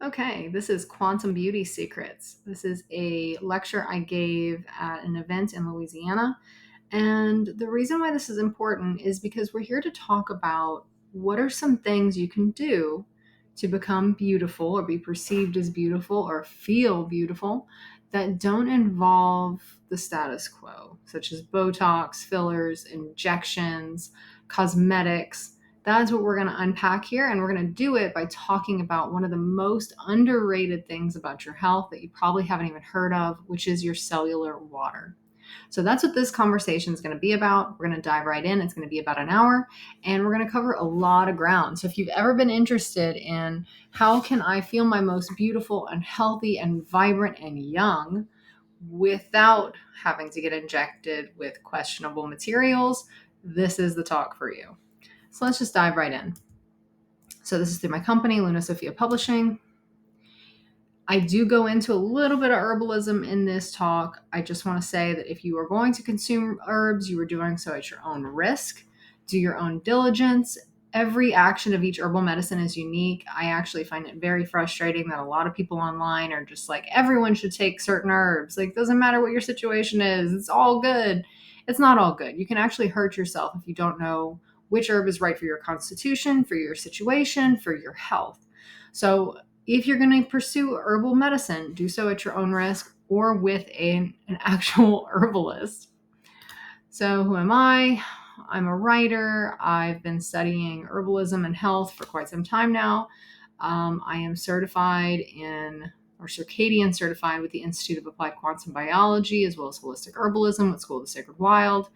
Okay, this is Quantum Beauty Secrets. This is a lecture I gave at an event in Louisiana. And the reason why this is important is because we're here to talk about what are some things you can do to become beautiful or be perceived as beautiful or feel beautiful that don't involve the status quo, such as Botox, fillers, injections, cosmetics. That's what we're going to unpack here. And we're going to do it by talking about one of the most underrated things about your health that you probably haven't even heard of, which is your cellular water. So that's what this conversation is going to be about. We're going to dive right in. It's going to be about an hour and we're going to cover a lot of ground. So if you've ever been interested in how can I feel my most beautiful and healthy and vibrant and young without having to get injected with questionable materials, this is the talk for you. So let's just dive right in. So this is through my company, Luna Sophia Publishing. I do go into a little bit of herbalism in this talk. I just want to say that if you are going to consume herbs, you are doing so at your own risk. Do your own diligence. Every action of each herbal medicine is unique. I actually find it very frustrating that a lot of people online are just like, everyone should take certain herbs. Like, doesn't matter what your situation is. It's all good. It's not all good. You can actually hurt yourself if you don't know which herb is right for your constitution, for your situation, for your health. So if you're going to pursue herbal medicine, do so at your own risk or with an actual herbalist. So, who am I? I'm a writer. I've been studying herbalism and health for quite some time now. I am circadian certified with the Institute of Applied Quantum Biology, as well as holistic herbalism with School of the Sacred Wild.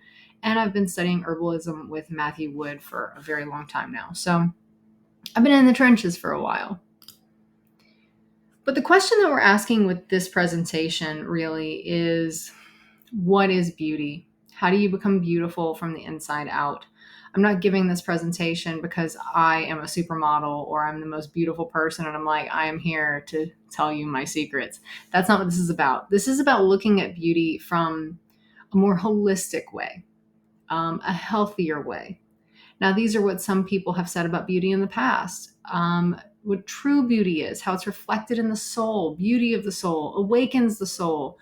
And I've been studying herbalism with Matthew Wood for a very long time now. So, I've been in the trenches for a while. But the question that we're asking with this presentation really is, what is beauty? How do you become beautiful from the inside out? I'm not giving this presentation because I am a supermodel or I'm the most beautiful person and I'm like, I am here to tell you my secrets. That's not what this is about. This is about looking at beauty from a more holistic way, a healthier way. Now, these are what some people have said about beauty in the past. What true beauty is, how it's reflected in the soul, beauty of the soul, awakens the soul.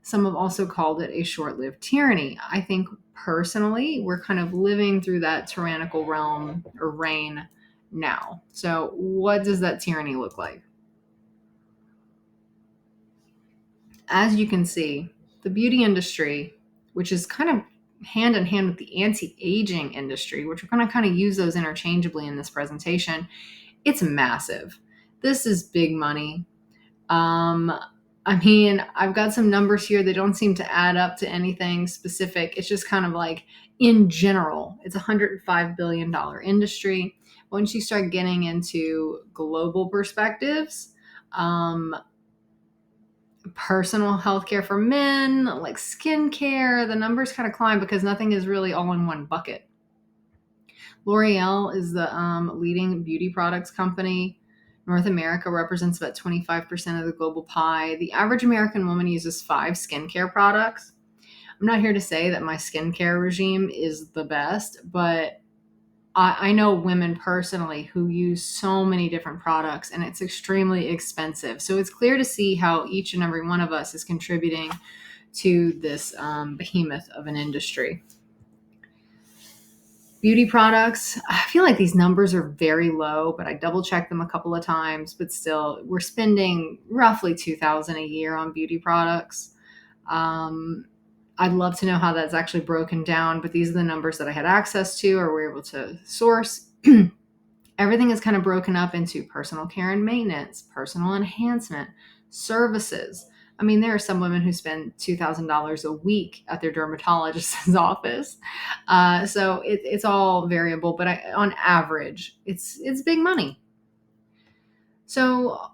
Some have also called it a short-lived tyranny. I think personally, we're kind of living through that tyrannical realm or reign now. So what does that tyranny look like? As you can see, the beauty industry, which is kind of hand in hand with the anti-aging industry, which we're going to kind of use those interchangeably in this presentation, it's massive. This is big money. I've got some numbers here that don't seem to add up to anything specific. It's just kind of like, in general, it's a $105 billion industry. Once you start getting into global perspectives, personal healthcare for men, like skincare, the numbers kind of climb because nothing is really all in one bucket. L'Oreal is the leading beauty products company. North America represents about 25% of the global pie. The average American woman uses 5 skincare products. I'm not here to say that my skincare regime is the best, but I know women personally who use so many different products and it's extremely expensive. So it's clear to see how each and every one of us is contributing to this behemoth of an industry. Beauty products, I feel like these numbers are very low, but I double checked them a couple of times, but still we're spending roughly $2,000 a year on beauty products. I'd love to know how that's actually broken down, but these are the numbers that I had access to or were able to source. Everything is kind of broken up into personal care and maintenance, personal enhancement, services. I mean, there are some women who spend $2,000 a week at their dermatologist's office. So it's all variable, but on average, it's big money. So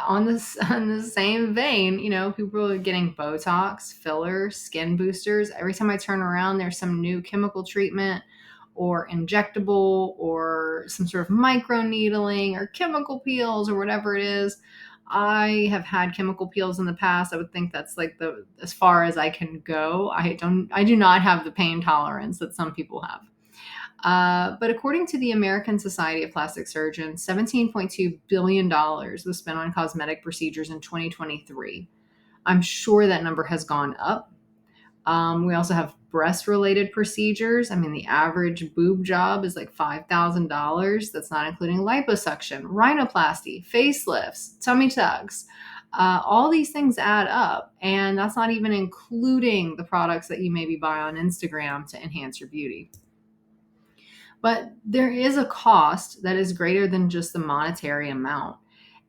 on the same vein, people are getting Botox, fillers, skin boosters. Every time I turn around, there's some new chemical treatment or injectable or some sort of micro needling or chemical peels or whatever it is. I have had chemical peels in the past. I would think that's like as far as I can go. I do not have the pain tolerance that some people have. But according to the American Society of Plastic Surgeons, $17.2 billion was spent on cosmetic procedures in 2023. I'm sure that number has gone up. We also have breast related procedures. I mean, the average boob job is like $5,000. That's not including liposuction, rhinoplasty, facelifts, tummy tucks. All these things add up. And that's not even including the products that you maybe buy on Instagram to enhance your beauty. But there is a cost that is greater than just the monetary amount.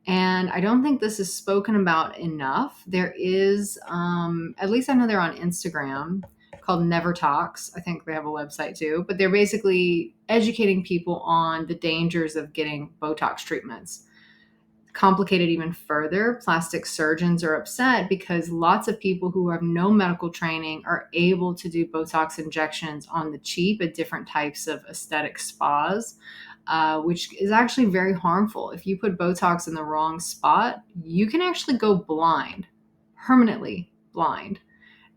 And I don't think this is spoken about enough. There is, at least I know they're on Instagram, called Never Talks. I think they have a website too, but they're basically educating people on the dangers of getting Botox treatments. Complicated even further, plastic surgeons are upset because lots of people who have no medical training are able to do Botox injections on the cheap at different types of aesthetic spas, which is actually very harmful. If you put Botox in the wrong spot, you can actually go blind, permanently blind.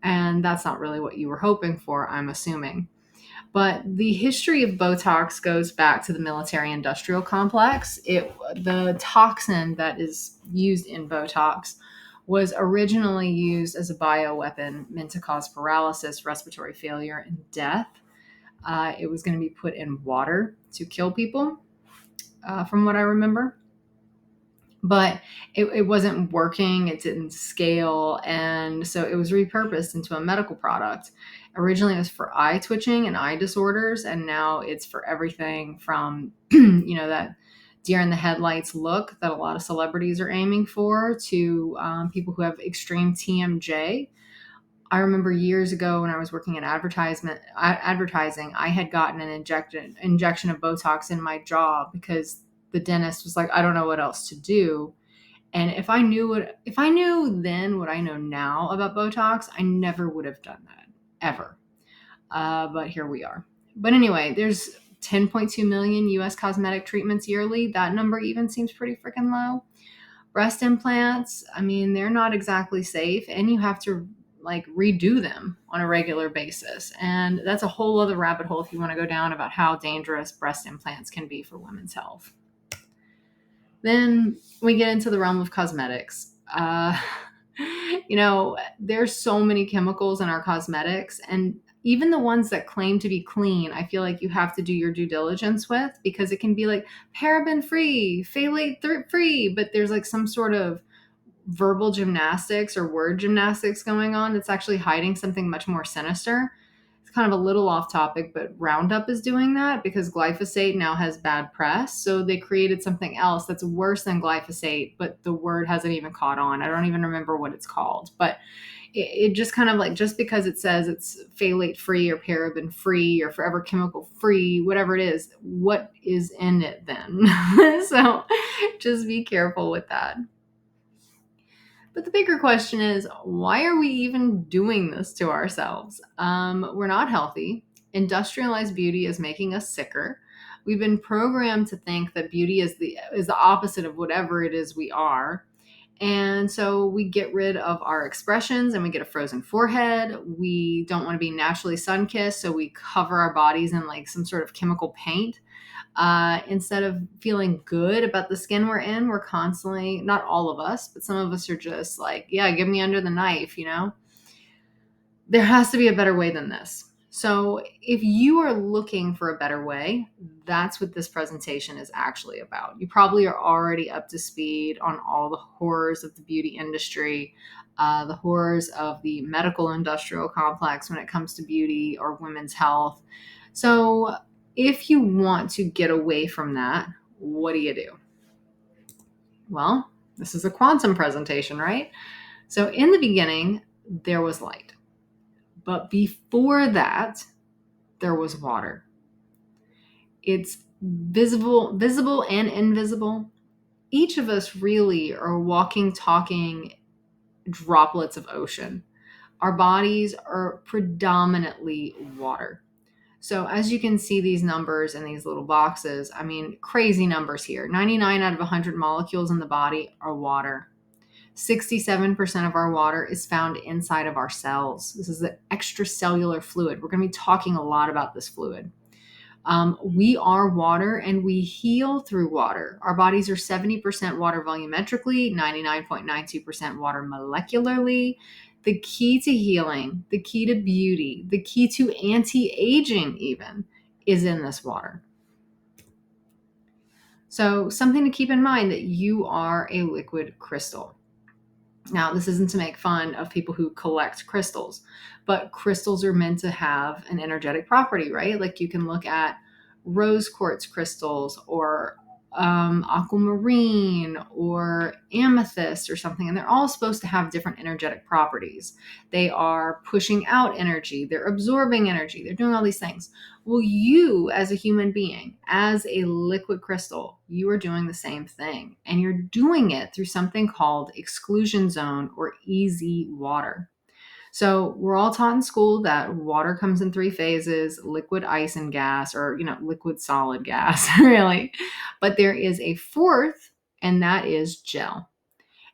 And that's not really what you were hoping for, I'm assuming. But the history of Botox goes back to the military industrial complex. The toxin that is used in Botox was originally used as a bioweapon meant to cause paralysis, respiratory failure, and death. It was going to be put in water to kill people, from what I remember. But it wasn't working, it didn't scale, and so it was repurposed into a medical product. Originally, it was for eye twitching and eye disorders, and now it's for everything from, that deer in the headlights look that a lot of celebrities are aiming for to people who have extreme TMJ. I remember years ago when I was working in advertising, I had gotten an injection of Botox in my jaw because the dentist was like, I don't know what else to do. And if I knew then what I know now about Botox, I never would have done that ever. But here we are. But anyway, there's 10.2 million US cosmetic treatments yearly. That number even seems pretty freaking low. Breast implants, I mean, they're not exactly safe, and you have to like redo them on a regular basis. And that's a whole other rabbit hole if you want to go down about how dangerous breast implants can be for women's health. Then we get into the realm of cosmetics. There's so many chemicals in our cosmetics, and even the ones that claim to be clean, I feel like you have to do your due diligence with, because it can be like paraben free, phthalate free, but there's like some sort of verbal gymnastics or word gymnastics going on that's actually hiding something much more sinister. It's kind of a little off topic, but Roundup is doing that because glyphosate now has bad press. So they created something else that's worse than glyphosate, but the word hasn't even caught on. I don't even remember what it's called, but it just kind of like, just because it says it's phthalate free or paraben free or forever chemical free, whatever it is, what is in it then? So just be careful with that. But the bigger question is, why are we even doing this to ourselves? We're not healthy. Industrialized beauty is making us sicker. We've been programmed to think that beauty is the opposite of whatever it is we are. And so we get rid of our expressions and we get a frozen forehead. We don't want to be naturally sun-kissed, so we cover our bodies in like some sort of chemical paint. Instead of feeling good about the skin we're in, we're constantly, not all of us, but some of us are just like, yeah, give me under the knife, There has to be a better way than this. So if you are looking for a better way, that's what this presentation is actually about. You probably are already up to speed on all the horrors of the beauty industry, the horrors of the medical industrial complex when it comes to beauty or women's health. So if you want to get away from that, what do you do? Well, this is a quantum presentation, right? So in the beginning, there was light. But before that, there was water. It's visible and invisible. Each of us really are walking, talking droplets of ocean. Our bodies are predominantly water. So as you can see these numbers in these little boxes, I mean, crazy numbers here. 99 out of 100 molecules in the body are water. 67% of our water is found inside of our cells. This is the extracellular fluid. We're going to be talking a lot about this fluid. We are water and we heal through water. Our bodies are 70% water volumetrically, 99.92% water molecularly. The key to healing, the key to beauty, the key to anti aging, even, is in this water. So, something to keep in mind that you are a liquid crystal. Now, this isn't to make fun of people who collect crystals, but crystals are meant to have an energetic property, right? Like you can look at rose quartz crystals or aquamarine or amethyst or something, and they're all supposed to have different energetic properties. They are pushing out energy, they're absorbing energy, they're doing all these things. Well, you as a human being, as a liquid crystal, you are doing the same thing. And you're doing it through something called exclusion zone or easy water. So we're all taught in school that water comes in three phases: liquid, ice, and gas, or, liquid, solid, gas, really. But there is a fourth, and that is gel.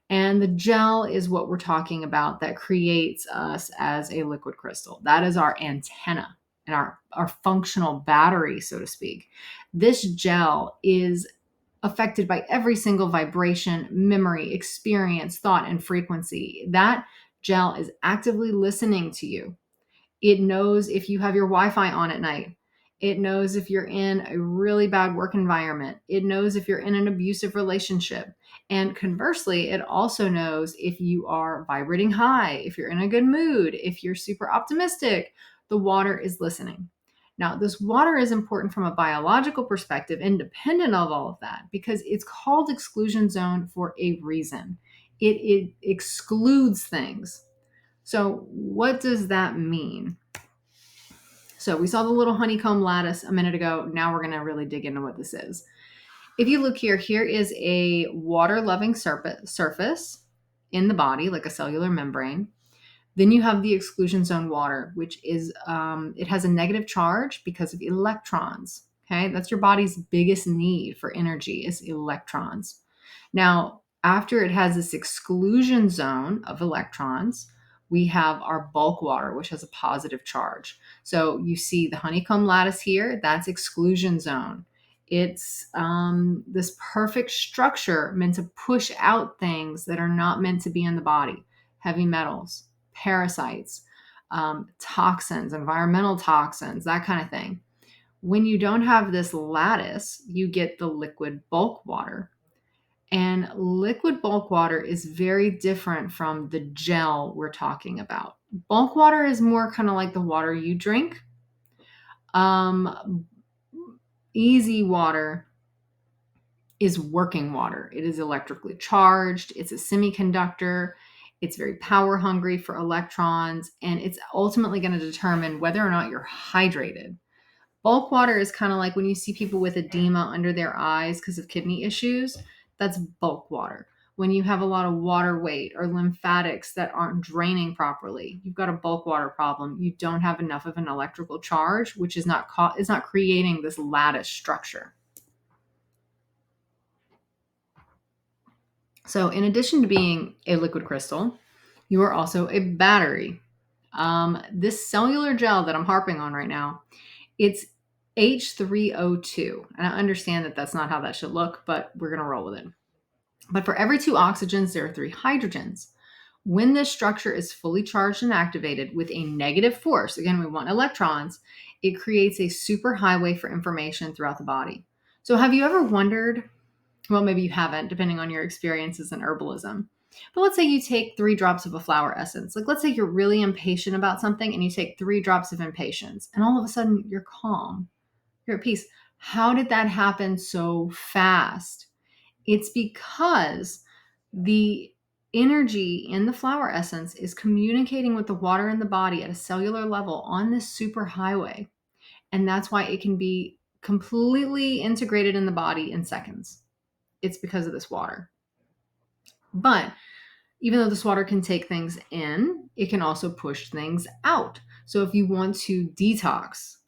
And the gel is what we're talking about that creates us as a liquid crystal. That is our antenna and our functional battery, so to speak. This gel is affected by every single vibration, memory, experience, thought, and frequency. That gel is actively listening to you. It knows if you have your Wi-Fi on at night. It knows if you're in a really bad work environment. It knows if you're in an abusive relationship. And conversely, it also knows if you are vibrating high, if you're in a good mood, if you're super optimistic. The water is listening. Now, this water is important from a biological perspective, independent of all of that, because it's called exclusion zone for a reason. It excludes things. So, what does that mean? So, we saw the little honeycomb lattice a minute ago. Now, we're going to really dig into what this is. If you look here, here is a water loving surface in the body, like a cellular membrane. Then you have the exclusion zone water, which is, it has a negative charge because of electrons. Okay, that's your body's biggest need for energy is electrons. Now, after it has this exclusion zone of electrons, we have our bulk water, which has a positive charge. So you see the honeycomb lattice here, that's exclusion zone. It's this perfect structure meant to push out things that are not meant to be in the body: heavy metals, parasites, toxins, environmental toxins, that kind of thing. When you don't have this lattice, you get the liquid bulk water. And liquid bulk water is very different from the gel we're talking about. Bulk water is more kind of like the water you drink. Easy water is working water. It is electrically charged. It's a semiconductor. It's very power hungry for electrons, and it's ultimately going to determine whether or not you're hydrated. Bulk water is kind of like when you see people with edema under their eyes because of kidney issues. That's bulk water. When you have a lot of water weight or lymphatics that aren't draining properly, you've got a bulk water problem. You don't have enough of an electrical charge, which is not creating this lattice structure. So, in addition to being a liquid crystal, you are also a battery. This cellular gel that I'm harping on right now, it's H3O2. And I understand that that's not how that should look, but we're going to roll with it. But for every two oxygens, there are three hydrogens. When this structure is fully charged and activated with a negative force, again, we want electrons, it creates a superhighway for information throughout the body. So have you ever wondered, well, maybe you haven't, depending on your experiences in herbalism, but let's say you take 3 drops of a flower essence. Like, let's say you're really impatient about something and you take 3 drops of impatience, and all of a sudden you're calm, you're at peace. How did that happen so fast? It's because the energy in the flower essence is communicating with the water in the body at a cellular level on this superhighway. And that's why it can be completely integrated in the body in seconds. It's because of this water. But even though this water can take things in, it can also push things out. So if you want to detox,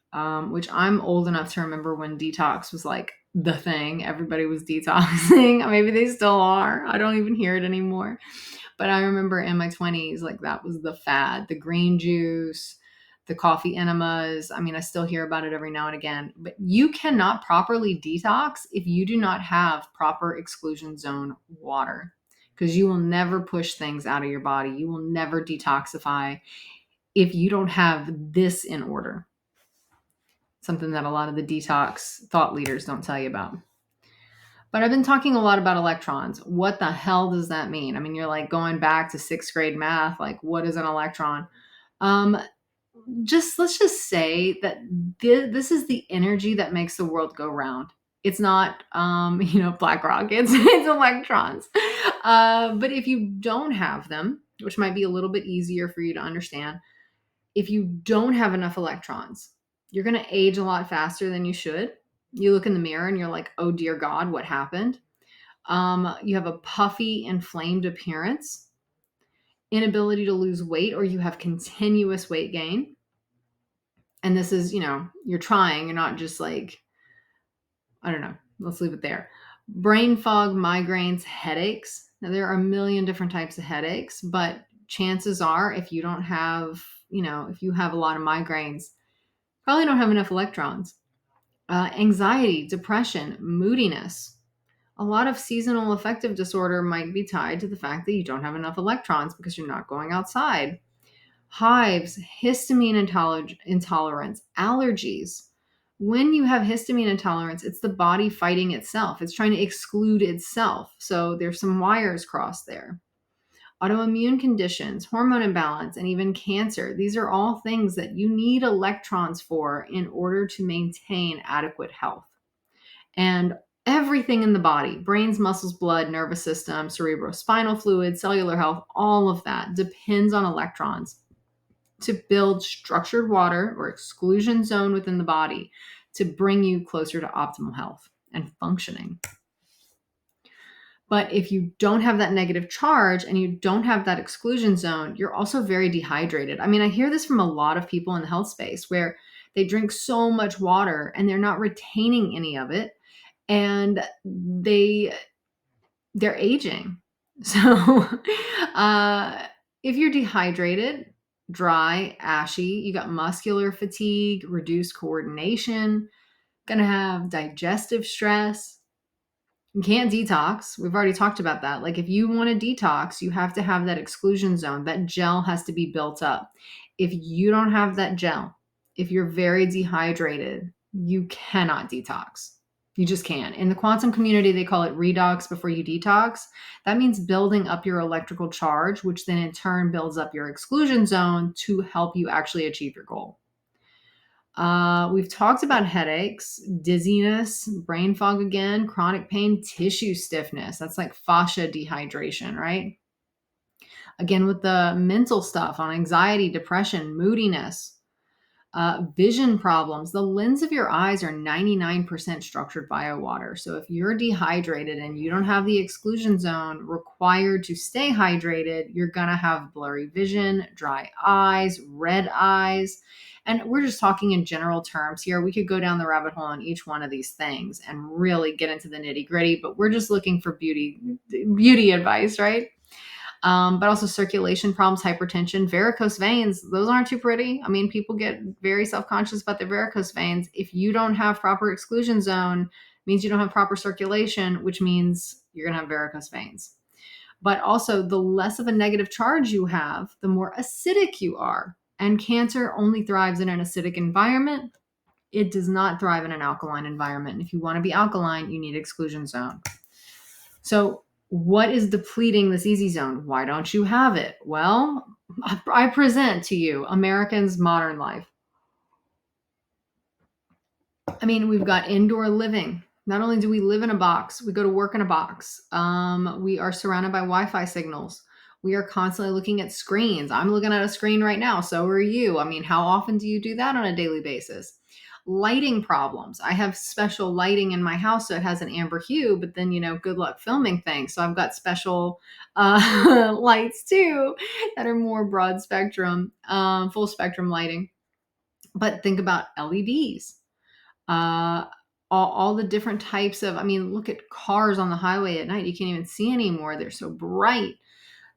which I'm old enough to remember when detox was like the thing, everybody was detoxing. Maybe they still are. I don't even hear it anymore. But I remember in my 20s, like that was the fad, the green juice, the coffee enemas. I mean, I still hear about it every now and again, but you cannot properly detox if you do not have proper exclusion zone water, because you will never push things out of your body. You will never detoxify if you don't have this in order. Something that a lot of the detox thought leaders don't tell you about. But I've been talking a lot about electrons. What the hell does that mean? I mean, you're like going back to sixth grade math. Like, what is an electron? Um, let's just say that this is the energy that makes the world go round. It's not, black rockets. It's electrons. But if you don't have them, which might be a little bit easier for you to understand, if you don't have enough electrons, you're going to age a lot faster than you should. You look in the mirror and you're like, oh dear God, what happened? You have a puffy, inflamed appearance, inability to lose weight, or you have continuous weight gain. And this is, you're trying, you're not just like, I don't know, let's leave it there. Brain fog, migraines, headaches. Now, there are a million different types of headaches, but chances are if you don't have, if you have a lot of migraines, probably don't have enough electrons. Anxiety, depression, moodiness. A lot of seasonal affective disorder might be tied to the fact that you don't have enough electrons because you're not going outside. Hives, histamine intolerance, allergies. When you have histamine intolerance, it's the body fighting itself. It's trying to exclude itself. So there's some wires crossed there. Autoimmune conditions, hormone imbalance, and even cancer. These are all things that you need electrons for in order to maintain adequate health. And everything in the body, brains, muscles, blood, nervous system, cerebrospinal fluid, cellular health, all of that depends on electrons to build structured water or exclusion zone within the body to bring you closer to optimal health and functioning. But if you don't have that negative charge and you don't have that exclusion zone, you're also very dehydrated. I mean, I hear this from a lot of people in the health space where they drink so much water and they're not retaining any of it, and they're aging. So if you're dehydrated, dry, ashy, you got muscular fatigue, reduced coordination, gonna have digestive stress. You can't detox. We've already talked about that. Like, if you want to detox, you have to have that exclusion zone. That gel has to be built up. If you don't have that gel, if you're very dehydrated, you cannot detox. You just can't. In the quantum community, they call it redox before you detox. That means building up your electrical charge, which then in turn builds up your exclusion zone to help you actually achieve your goal. We've talked about headaches, dizziness, brain fog again, chronic pain, tissue stiffness. That's like fascia dehydration, right? Again, with the mental stuff on anxiety, depression, moodiness, vision problems. The lens of your eyes are 99% structured via water. So if you're dehydrated and you don't have the exclusion zone required to stay hydrated, you're going to have blurry vision, dry eyes, red eyes. And we're just talking in general terms here. We could go down the rabbit hole on each one of these things and really get into the nitty gritty, but we're just looking for beauty advice, right? But also circulation problems, hypertension, varicose veins. Those aren't too pretty. I mean, people get very self-conscious about their varicose veins. If you don't have proper exclusion zone, means you don't have proper circulation, which means you're going to have varicose veins. But also, the less of a negative charge you have, the more acidic you are. And cancer only thrives in an acidic environment. It does not thrive in an alkaline environment. And if you want to be alkaline, you need exclusion zone. So what is depleting this easy zone? Why don't you have it? Well, I present to you Americans' modern life. I mean, we've got indoor living. Not only do we live in a box, we go to work in a box. We are surrounded by Wi-Fi signals. We are constantly looking at screens. I'm looking at a screen right now. So are you. I mean, how often do you do that on a daily basis? Lighting problems. I have special lighting in my house, so it has an amber hue, but then, good luck filming things. So I've got special lights too that are more broad spectrum, full spectrum lighting. But think about LEDs. All the different types of, look at cars on the highway at night. You can't even see anymore. They're so bright.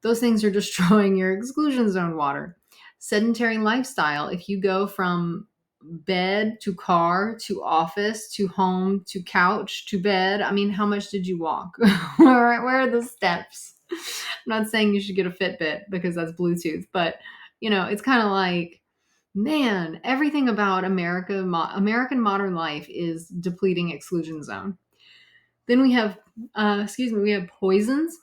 Those things are destroying your exclusion zone water. Sedentary lifestyle. If you go from bed to car to office to home to couch to bed, I mean, how much did you walk? Where are the steps? I'm not saying you should get a Fitbit because that's Bluetooth, but it's kind of like, man, everything about American modern life is depleting exclusion zone. Then we have poisons.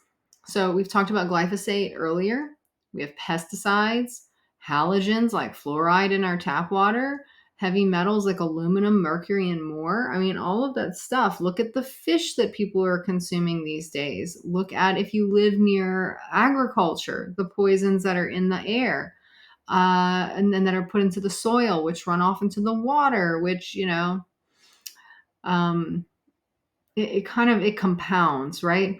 So we've talked about glyphosate earlier. We have pesticides, halogens like fluoride in our tap water, heavy metals like aluminum, mercury, and more. I mean, all of that stuff. Look at the fish that people are consuming these days. Look at, if you live near agriculture, the poisons that are in the air. And then that are put into the soil, which run off into the water, which, um, it compounds, right?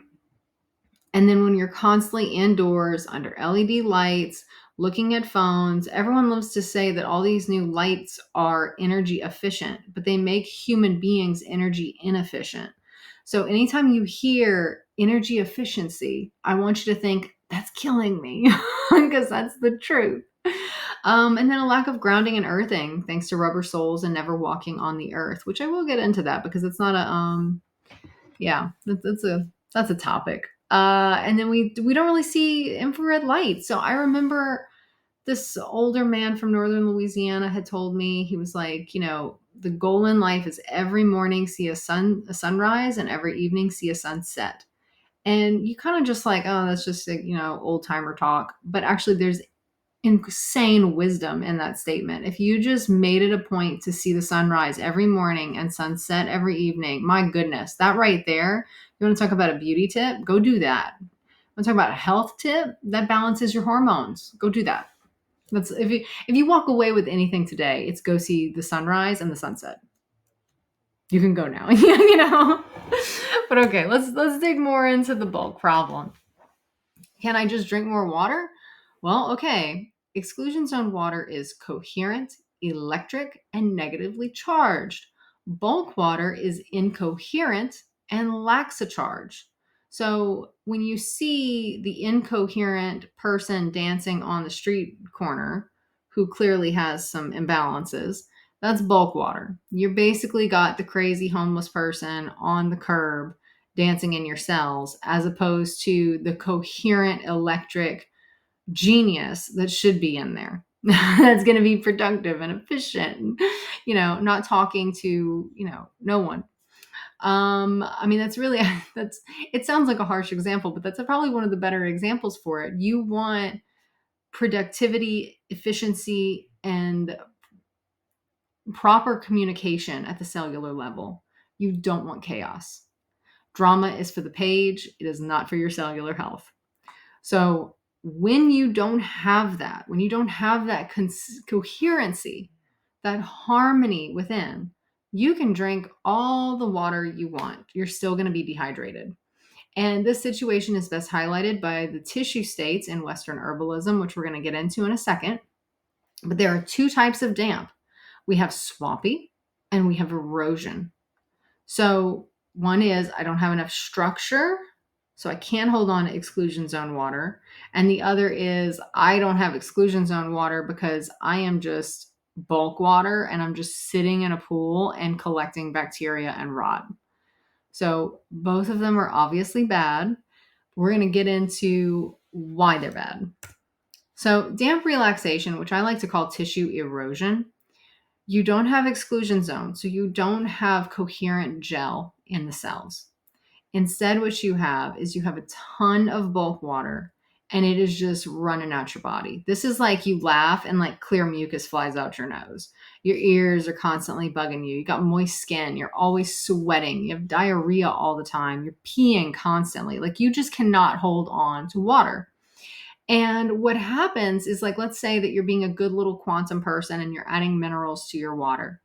And then when you're constantly indoors under LED lights, looking at phones, everyone loves to say that all these new lights are energy efficient, but they make human beings energy inefficient. So anytime you hear energy efficiency, I want you to think that's killing me because that's the truth. And then a lack of grounding and earthing, thanks to rubber soles and never walking on the earth, which I will get into that because it's not a yeah, that's a topic. And then we don't really see infrared light. So I remember this older man from northern Louisiana had told me, he was like, the goal in life is every morning see a sunrise and every evening see a sunset. And you kind of just like, oh, that's just like, old timer talk. But actually, there's insane wisdom in that statement. If you just made it a point to see the sunrise every morning and sunset every evening, my goodness, that right there, you want to talk about a beauty tip? Go do that. Want to talk about a health tip? That balances your hormones. Go do that. That's if you walk away with anything today, it's go see the sunrise and the sunset. You can go now. But okay, let's dig more into the bulk problem. Can I just drink more water? Well, okay. Exclusion zone water is coherent, electric, and negatively charged. Bulk water is incoherent and lacks a charge. So when you see the incoherent person dancing on the street corner who clearly has some imbalances, that's bulk water. You basically got the crazy homeless person on the curb dancing in your cells, as opposed to the coherent electric genius that should be in there. That's going to be productive and efficient, not talking to, no one. I mean, that's really, it sounds like a harsh example, but that's probably one of the better examples for it. You want productivity, efficiency, and proper communication at the cellular level. You don't want chaos. Drama is for the page, it is not for your cellular health. So when you don't have that, coherency, that harmony within, you can drink all the water you want. You're still going to be dehydrated. And this situation is best highlighted by the tissue states in Western herbalism, which we're going to get into in a second. But there are two types of damp. We have swampy and we have erosion. So one is I don't have enough structure, so I can't hold on to exclusion zone water. And the other is I don't have exclusion zone water because I am just bulk water and I'm just sitting in a pool and collecting bacteria and rot. So both of them are obviously bad. We're going to get into why they're bad. So damp relaxation, which I like to call tissue erosion, you don't have exclusion zone, so you don't have coherent gel in the cells. Instead, what you have is you have a ton of bulk water and it is just running out your body. This is like you laugh and like clear mucus flies out your nose. Your ears are constantly bugging you. You got moist skin. You're always sweating. You have diarrhea all the time. You're peeing constantly. Like you just cannot hold on to water. And what happens is, like, let's say that you're being a good little quantum person and you're adding minerals to your water.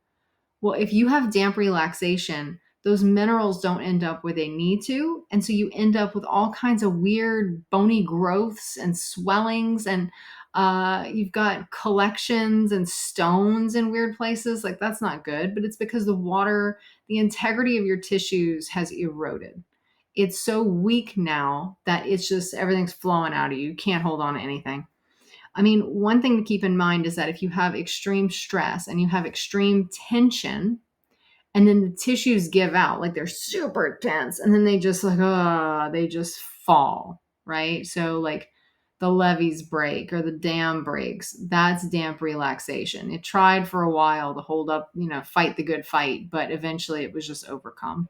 Well, if you have damp relaxation, those minerals don't end up where they need to. And so you end up with all kinds of weird bony growths and swellings. And you've got collections and stones in weird places. Like, that's not good. But it's because the water, the integrity of your tissues has eroded. It's so weak now that it's just everything's flowing out of you. You can't hold on to anything. I mean, one thing to keep in mind is that if you have extreme stress and you have extreme tension, and then the tissues give out, like they're super tense, and then they just like, they just fall, right? So like the levees break or the dam breaks. That's damp relaxation. It tried for a while to hold up, fight the good fight, but eventually it was just overcome.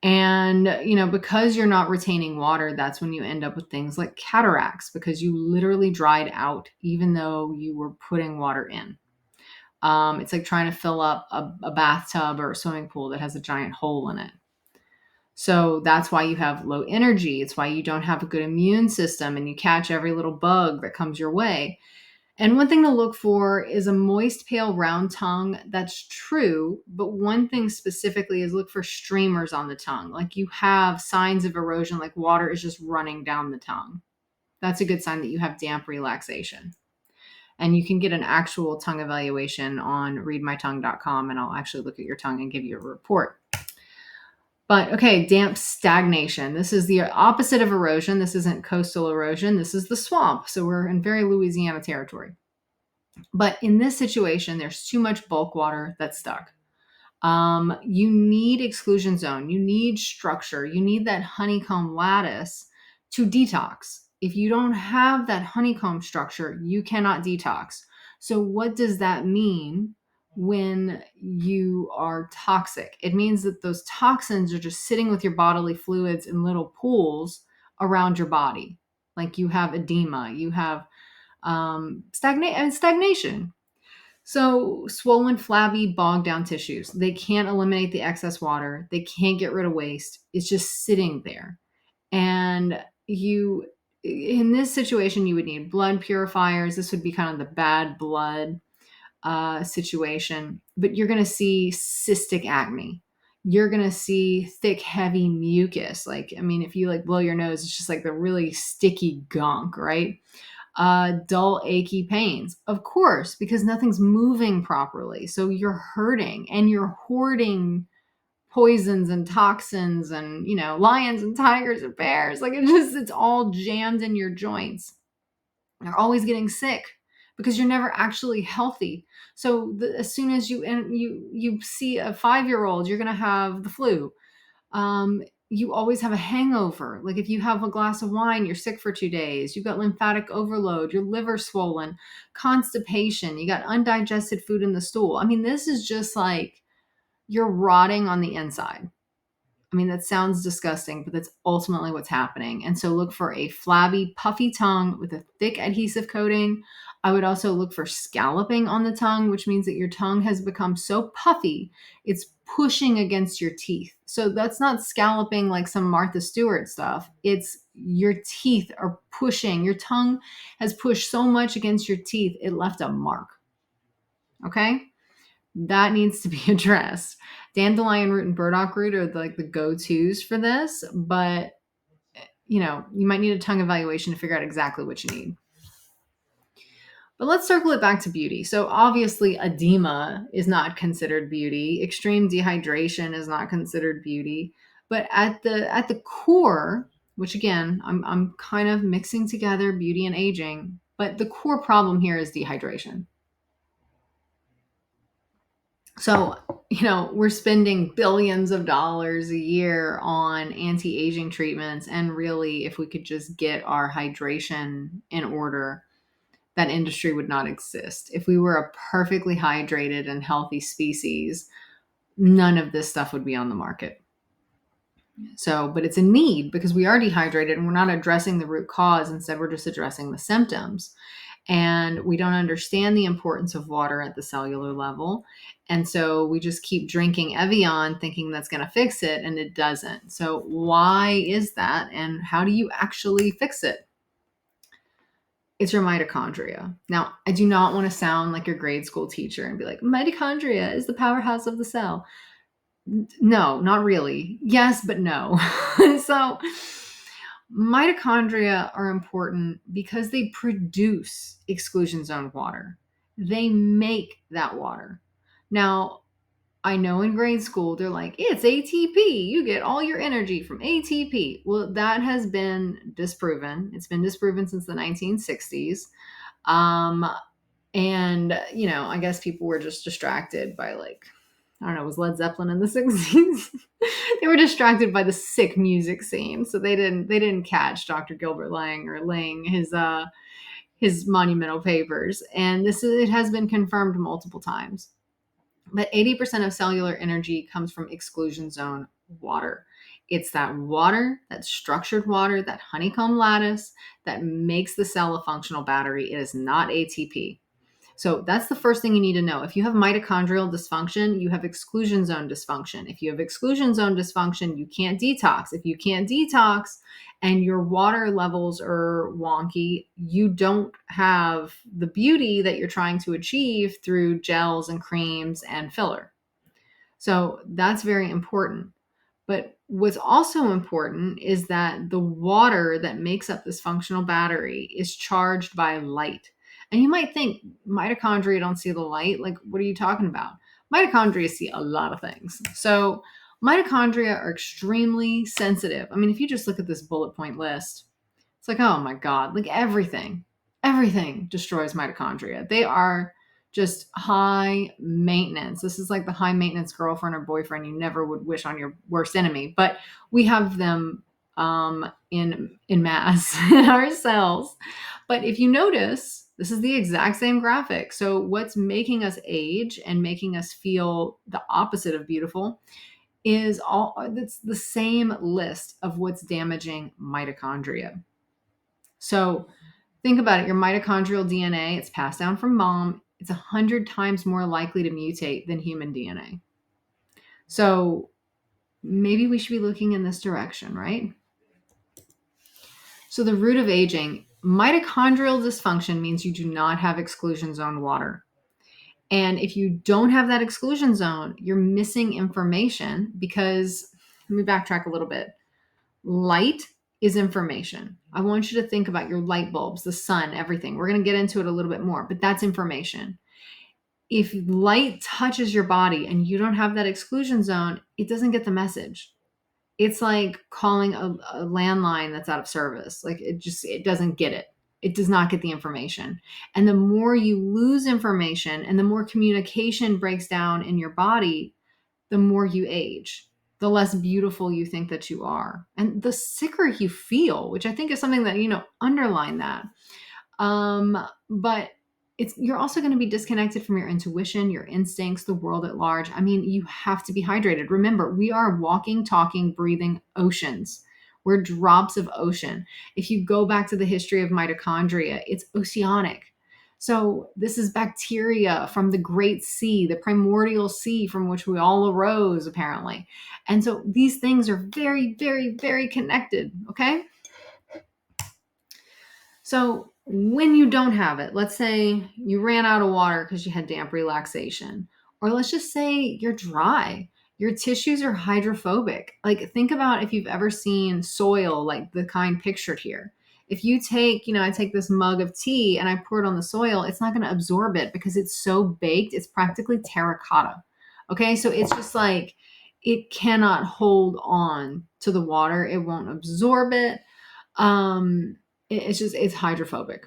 And, because you're not retaining water, that's when you end up with things like cataracts because you literally dried out, even though you were putting water in. It's like trying to fill up a bathtub or a swimming pool that has a giant hole in it. So that's why you have low energy. It's why you don't have a good immune system and you catch every little bug that comes your way. And one thing to look for is a moist, pale, round tongue. That's true. But one thing specifically is look for streamers on the tongue. Like you have signs of erosion, like water is just running down the tongue. That's a good sign that you have damp relaxation. And you can get an actual tongue evaluation on readmytongue.com, and I'll actually look at your tongue and give you a report. But okay, damp stagnation. This is the opposite of erosion. This isn't coastal erosion. This is the swamp. So we're in very Louisiana territory. But in this situation, there's too much bulk water that's stuck. You need exclusion zone. You need structure. You need that honeycomb lattice to detox. If you don't have that honeycomb structure, you cannot detox. So what does that mean when you are toxic? It means that those toxins are just sitting with your bodily fluids in little pools around your body. Like you have edema, you have stagnation. So, swollen, flabby, bogged down tissues. They can't eliminate the excess water. They can't get rid of waste. It's just sitting there. And in this situation, you would need blood purifiers. This would be kind of the bad blood situation. But you're going to see cystic acne. You're going to see thick, heavy mucus. Like, I mean, if you like blow your nose, it's just like the really sticky gunk, right? Dull, achy pains. Of course, because nothing's moving properly. So you're hurting and you're hoarding poisons and toxins and, lions and tigers and bears. Like it's all jammed in your joints. You're always getting sick because you're never actually healthy. So as soon as you see a 5-year-old, you're going to have the flu. You always have a hangover. Like if you have a glass of wine, you're sick for 2 days. You've got lymphatic overload, your liver swollen, constipation, you got undigested food in the stool. I mean, this is just like you're rotting on the inside. I mean, that sounds disgusting, but that's ultimately what's happening. And so look for a flabby, puffy tongue with a thick adhesive coating. I would also look for scalloping on the tongue, which means that your tongue has become so puffy, it's pushing against your teeth. So that's not scalloping like some Martha Stewart stuff. It's your teeth are pushing. Your tongue has pushed so much against your teeth, it left a mark. Okay? That needs to be addressed. Dandelion root and burdock root are like the go-tos for this, but you might need a tongue evaluation to figure out exactly what you need. But let's circle it back to beauty. So obviously edema is not considered beauty. Extreme dehydration is not considered beauty. But at the core, which again, I'm kind of mixing together beauty and aging, but the core problem here is dehydration. So, we're spending billions of dollars a year on anti-aging treatments. And really, if we could just get our hydration in order, that industry would not exist. If we were a perfectly hydrated and healthy species, none of this stuff would be on the market. So, but it's a need because we are dehydrated and we're not addressing the root cause. Instead, we're just addressing the symptoms. And we don't understand the importance of water at the cellular level. And so we just keep drinking Evian thinking that's going to fix it, and it doesn't. So why is that? And how do you actually fix it? It's your mitochondria. Now, I do not want to sound like your grade school teacher and be like, mitochondria is the powerhouse of the cell. No, not really. Yes, but no. So mitochondria are important because they produce exclusion zone water. They make that water. Now, I know in grade school, they're like, it's ATP. You get all your energy from ATP. Well, that has been disproven. It's been disproven since the 1960s. Um, and, I guess people were just distracted by, like, I don't know, was Led Zeppelin in the 60s? They were distracted by the sick music scene. So they didn't catch Dr. Gilbert Lang or Ling, his monumental papers. And it has been confirmed multiple times. But 80% of cellular energy comes from exclusion zone water. It's that water, that structured water, that honeycomb lattice that makes the cell a functional battery. It is not ATP. So that's the first thing you need to know. If you have mitochondrial dysfunction, you have exclusion zone dysfunction. If you have exclusion zone dysfunction, you can't detox. If you can't detox and your water levels are wonky, you don't have the beauty that you're trying to achieve through gels and creams and filler. So that's very important. But what's also important is that the water that makes up this functional battery is charged by light. And you might think mitochondria don't see the light. Like, what are you talking about? Mitochondria see a lot of things. So, mitochondria are extremely sensitive. I mean, if you just look at this bullet point list, it's like, oh my God, like everything destroys mitochondria. They are just high maintenance. This is like the high maintenance girlfriend or boyfriend you never would wish on your worst enemy, but we have them in mass in our cells. But if you notice, this is the exact same graphic. So what's making us age and making us feel the opposite of beautiful is all it's the same list of what's damaging mitochondria. So think about it. Your mitochondrial DNA, it's passed down from mom. It's 100 times more likely to mutate than human DNA. So maybe we should be looking in this direction, right? So the root of aging, mitochondrial dysfunction means you do not have exclusion zone water. And if you don't have that exclusion zone, you're missing information because, let me backtrack a little bit. Light is information. I want you to think about your light bulbs, the sun, everything. We're going to get into it a little bit more, but that's information. If light touches your body and you don't have that exclusion zone, it doesn't get the message. It's like calling a landline that's out of service. Like it doesn't get it. It does not get the information. And the more you lose information and the more communication breaks down in your body, the more you age, the less beautiful you think that you are, and the sicker you feel, which I think is something that, underline that. But you're also going to be disconnected from your intuition, your instincts, the world at large. I mean, you have to be hydrated. Remember, we are walking, talking, breathing oceans. We're drops of ocean. If you go back to the history of mitochondria, it's oceanic. So this is bacteria from the great sea, the primordial sea from which we all arose, apparently. And so these things are very, very, very connected. Okay. So when you don't have it, let's say you ran out of water because you had damp relaxation, or let's just say you're dry, your tissues are hydrophobic. Like think about if you've ever seen soil, like the kind pictured here. If you take, I take this mug of tea and I pour it on the soil, it's not going to absorb it because it's so baked. It's practically terracotta. Okay. So it's just like it cannot hold on to the water. It won't absorb it. It's hydrophobic.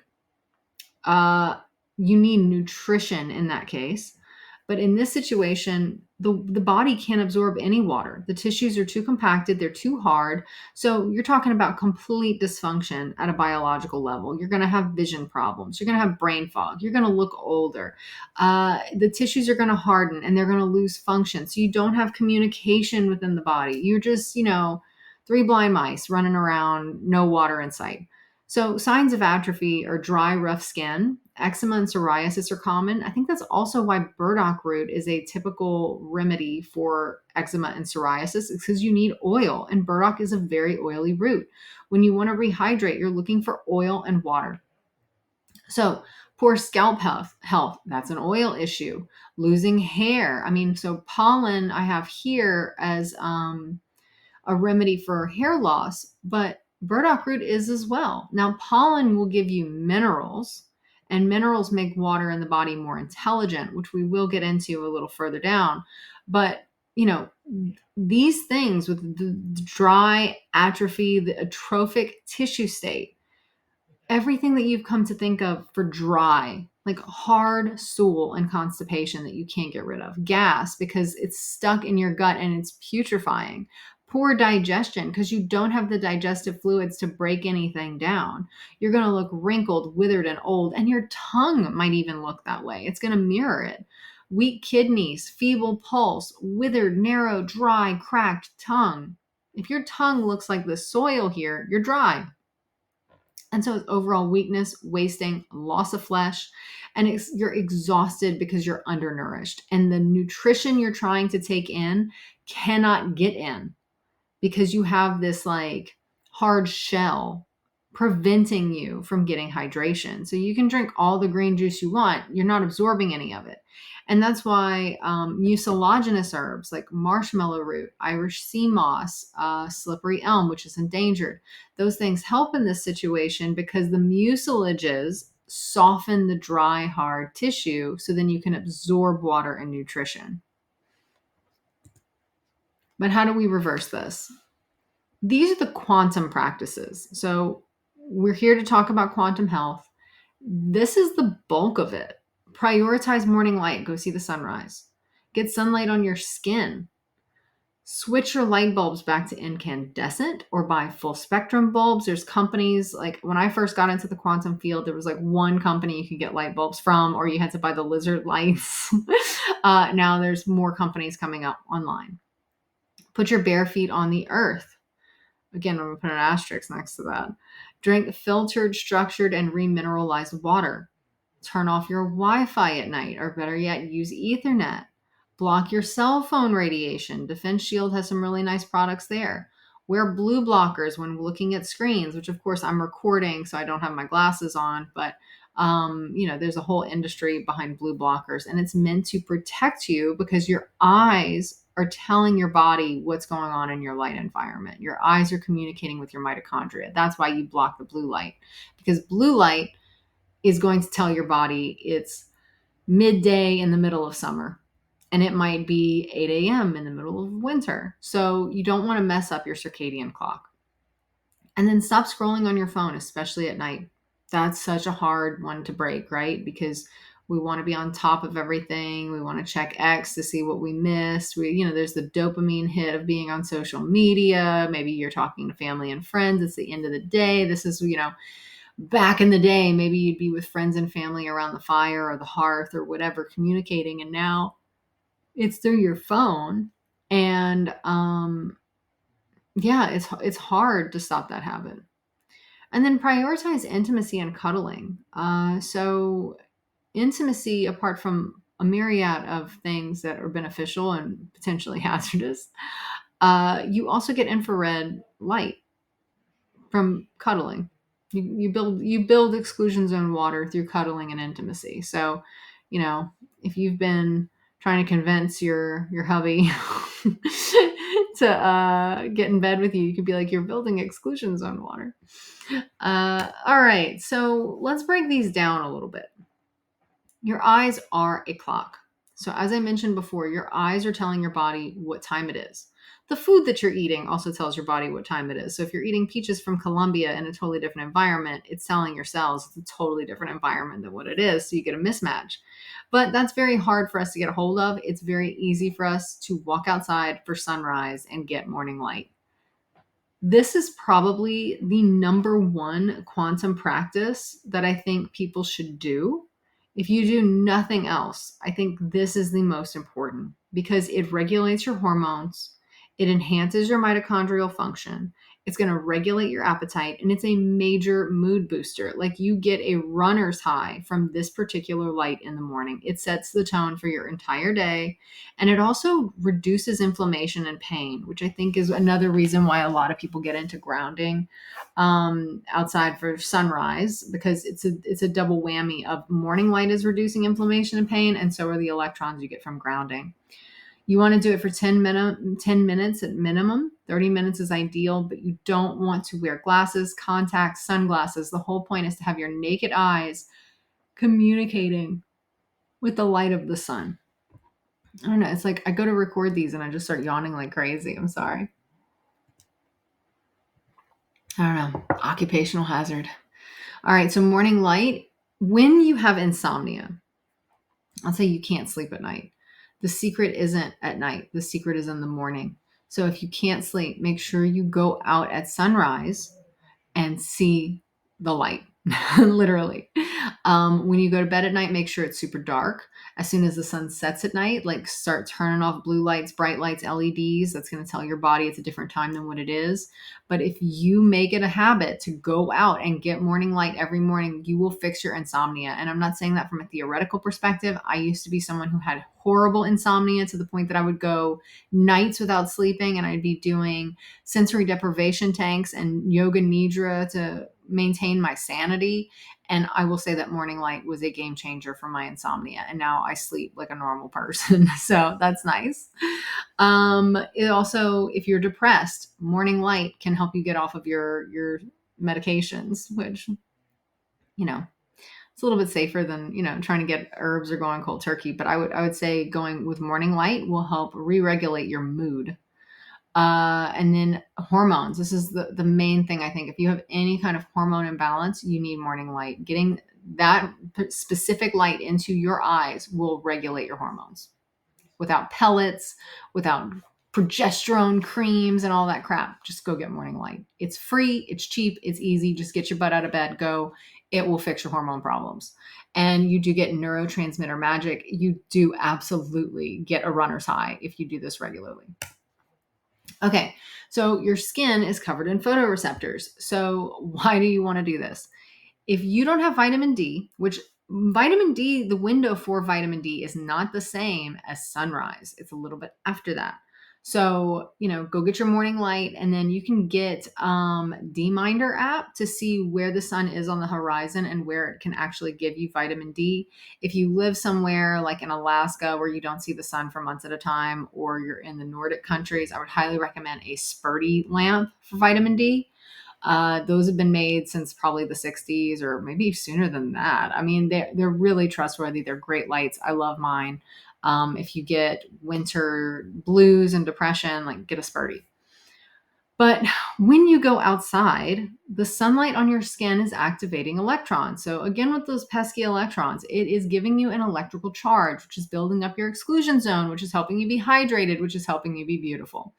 Uh, you need nutrition in that case. But in this situation, the body can't absorb any water. The tissues are too compacted, they're too hard. So you're talking about complete dysfunction at a biological level. You're going to have vision problems. You're going to have brain fog. You're going to look older. The tissues are going to harden and they're going to lose function. So you don't have communication within the body. You're just, three blind mice running around, no water in sight. So signs of atrophy are dry, rough skin. Eczema and psoriasis are common. I think that's also why burdock root is a typical remedy for eczema and psoriasis. It's because you need oil, and burdock is a very oily root. When you want to rehydrate, you're looking for oil and water. So poor scalp health, that's an oil issue. Losing hair. I mean, so pollen I have here as a remedy for hair loss, but burdock root is as well. Now, pollen will give you minerals And minerals make water in the body more intelligent, which we will get into a little further down. But, you know, these things with the dry atrophy, the atrophic tissue state, everything that you've come to think of for dry, like hard stool and constipation that you can't get rid of, gas because it's stuck in your gut and it's putrefying, poor digestion because you don't have the digestive fluids to break anything down. You're going to look wrinkled, withered, and old, and your tongue might even look that way. It's going to mirror it. Weak kidneys, feeble pulse, withered, narrow, dry, cracked tongue. If your tongue looks like the soil here, you're dry. And so it's overall weakness, wasting, loss of flesh, and you're exhausted because you're undernourished. And the nutrition you're trying to take in cannot get in because you have this like hard shell preventing you from getting hydration. So you can drink all the green juice you want, you're not absorbing any of it. And that's why mucilaginous herbs like marshmallow root, Irish sea moss, slippery elm, which is endangered, those things help in this situation because the mucilages soften the dry, hard tissue so then you can absorb water and nutrition. But how do we reverse this? These are the quantum practices. So we're here to talk about quantum health. This is the bulk of it. Prioritize morning light. Go see the sunrise. Get sunlight on your skin. Switch your light bulbs back to incandescent or buy full spectrum bulbs. There's companies like when I first got into the quantum field, there was like one company you could get light bulbs from, or you had to buy the lizard lights. Now there's more companies coming up online. Put your bare feet on the earth. Again, I'm going to put an asterisk next to that. Drink filtered, structured, and remineralized water. Turn off your Wi-Fi at night, or better yet, use Ethernet. Block your cell phone radiation. Defense Shield has some really nice products there. Wear blue blockers when looking at screens, which of course I'm recording, so I don't have my glasses on, but there's a whole industry behind blue blockers, and it's meant to protect you because your eyes are telling your body what's going on in your light environment. Your eyes are communicating with your mitochondria. That's why you block the blue light, because blue light is going to tell your body it's midday in the middle of summer, and it might be 8 a.m. in the middle of winter. So you don't want to mess up your circadian clock. And then stop scrolling on your phone, especially at night. That's such a hard one to break, right? Because we want to be on top of everything. We want to check X to see what we missed. There's the dopamine hit of being on social media. Maybe you're talking to family and friends. It's the end of the day. This is, back in the day, maybe you'd be with friends and family around the fire or the hearth or whatever, communicating. And now it's through your phone. And, it's hard to stop that habit. And then prioritize intimacy and cuddling. So intimacy, apart from a myriad of things that are beneficial and potentially hazardous, you also get infrared light from cuddling. You build exclusion zone water through cuddling and intimacy. So, if you've been trying to convince your hubby to get in bed with you, you could be like, you're building exclusion zone water. All right, so let's break these down a little bit. Your eyes are a clock. So as I mentioned before, your eyes are telling your body what time it is. The food that you're eating also tells your body what time it is. So if you're eating peaches from Colombia in a totally different environment, it's telling your cells it's a totally different environment than what it is. So you get a mismatch. But that's very hard for us to get a hold of. It's very easy for us to walk outside for sunrise and get morning light. This is probably the number one quantum practice that I think people should do. If you do nothing else, I think this is the most important because it regulates your hormones. It enhances your mitochondrial function. It's going to regulate your appetite, and it's a major mood booster. Like you get a runner's high from this particular light in the morning. It sets the tone for your entire day, and it also reduces inflammation and pain, which I think is another reason why a lot of people get into grounding outside for sunrise, because it's a double whammy of morning light is reducing inflammation and pain, and so are the electrons you get from grounding. You want to do it for 10 minutes at minimum. 30 minutes is ideal, but you don't want to wear glasses, contacts, sunglasses. The whole point is to have your naked eyes communicating with the light of the sun. I don't know. It's like I go to record these and I just start yawning like crazy. I'm sorry. I don't know. Occupational hazard. All right. So, morning light, when you have insomnia, I'll say you can't sleep at night. The secret isn't at night, the secret is in the morning. So, if you can't sleep, make sure you go out at sunrise and see the light, literally. When you go to bed at night, make sure it's super dark. As soon as the sun sets at night, like start turning off blue lights, bright lights, LEDs. That's going to tell your body it's a different time than what it is. But if you make it a habit to go out and get morning light every morning, you will fix your insomnia. And I'm not saying that from a theoretical perspective. I used to be someone who had horrible insomnia to the point that I would go nights without sleeping and I'd be doing sensory deprivation tanks and yoga nidra to maintain my sanity. And I will say that morning light was a game changer for my insomnia. And now I sleep like a normal person. So that's nice. It also, if you're depressed, morning light can help you get off of your medications, which, you know, it's a little bit safer than, trying to get herbs or going cold turkey. But I would say going with morning light will help re-regulate your mood. And then hormones. This is the main thing, I think. If you have any kind of hormone imbalance, you need morning light. Getting that specific light into your eyes will regulate your hormones without pellets, without progesterone creams and all that crap. Just go get morning light. It's free, it's cheap, it's easy. Just get your butt out of bed, go. It will fix your hormone problems. And you do get neurotransmitter magic. You do absolutely get a runner's high if you do this regularly. Okay, so your skin is covered in photoreceptors. So why do you want to do this? If you don't have vitamin D, which vitamin D, the window for vitamin D is not the same as sunrise. It's a little bit after that. So, go get your morning light and then you can get D-Minder app to see where the sun is on the horizon and where it can actually give you vitamin D. If you live somewhere like in Alaska where you don't see the sun for months at a time, or you're in the Nordic countries, I would highly recommend a Spurdy lamp for vitamin D. Those have been made since probably the 60s or maybe sooner than that. I mean, they're really trustworthy. They're great lights. I love mine. If you get winter blues and depression, like get a Spurdy. But when you go outside, the sunlight on your skin is activating electrons. So again, with those pesky electrons, it is giving you an electrical charge, which is building up your exclusion zone, which is helping you be hydrated, which is helping you be beautiful.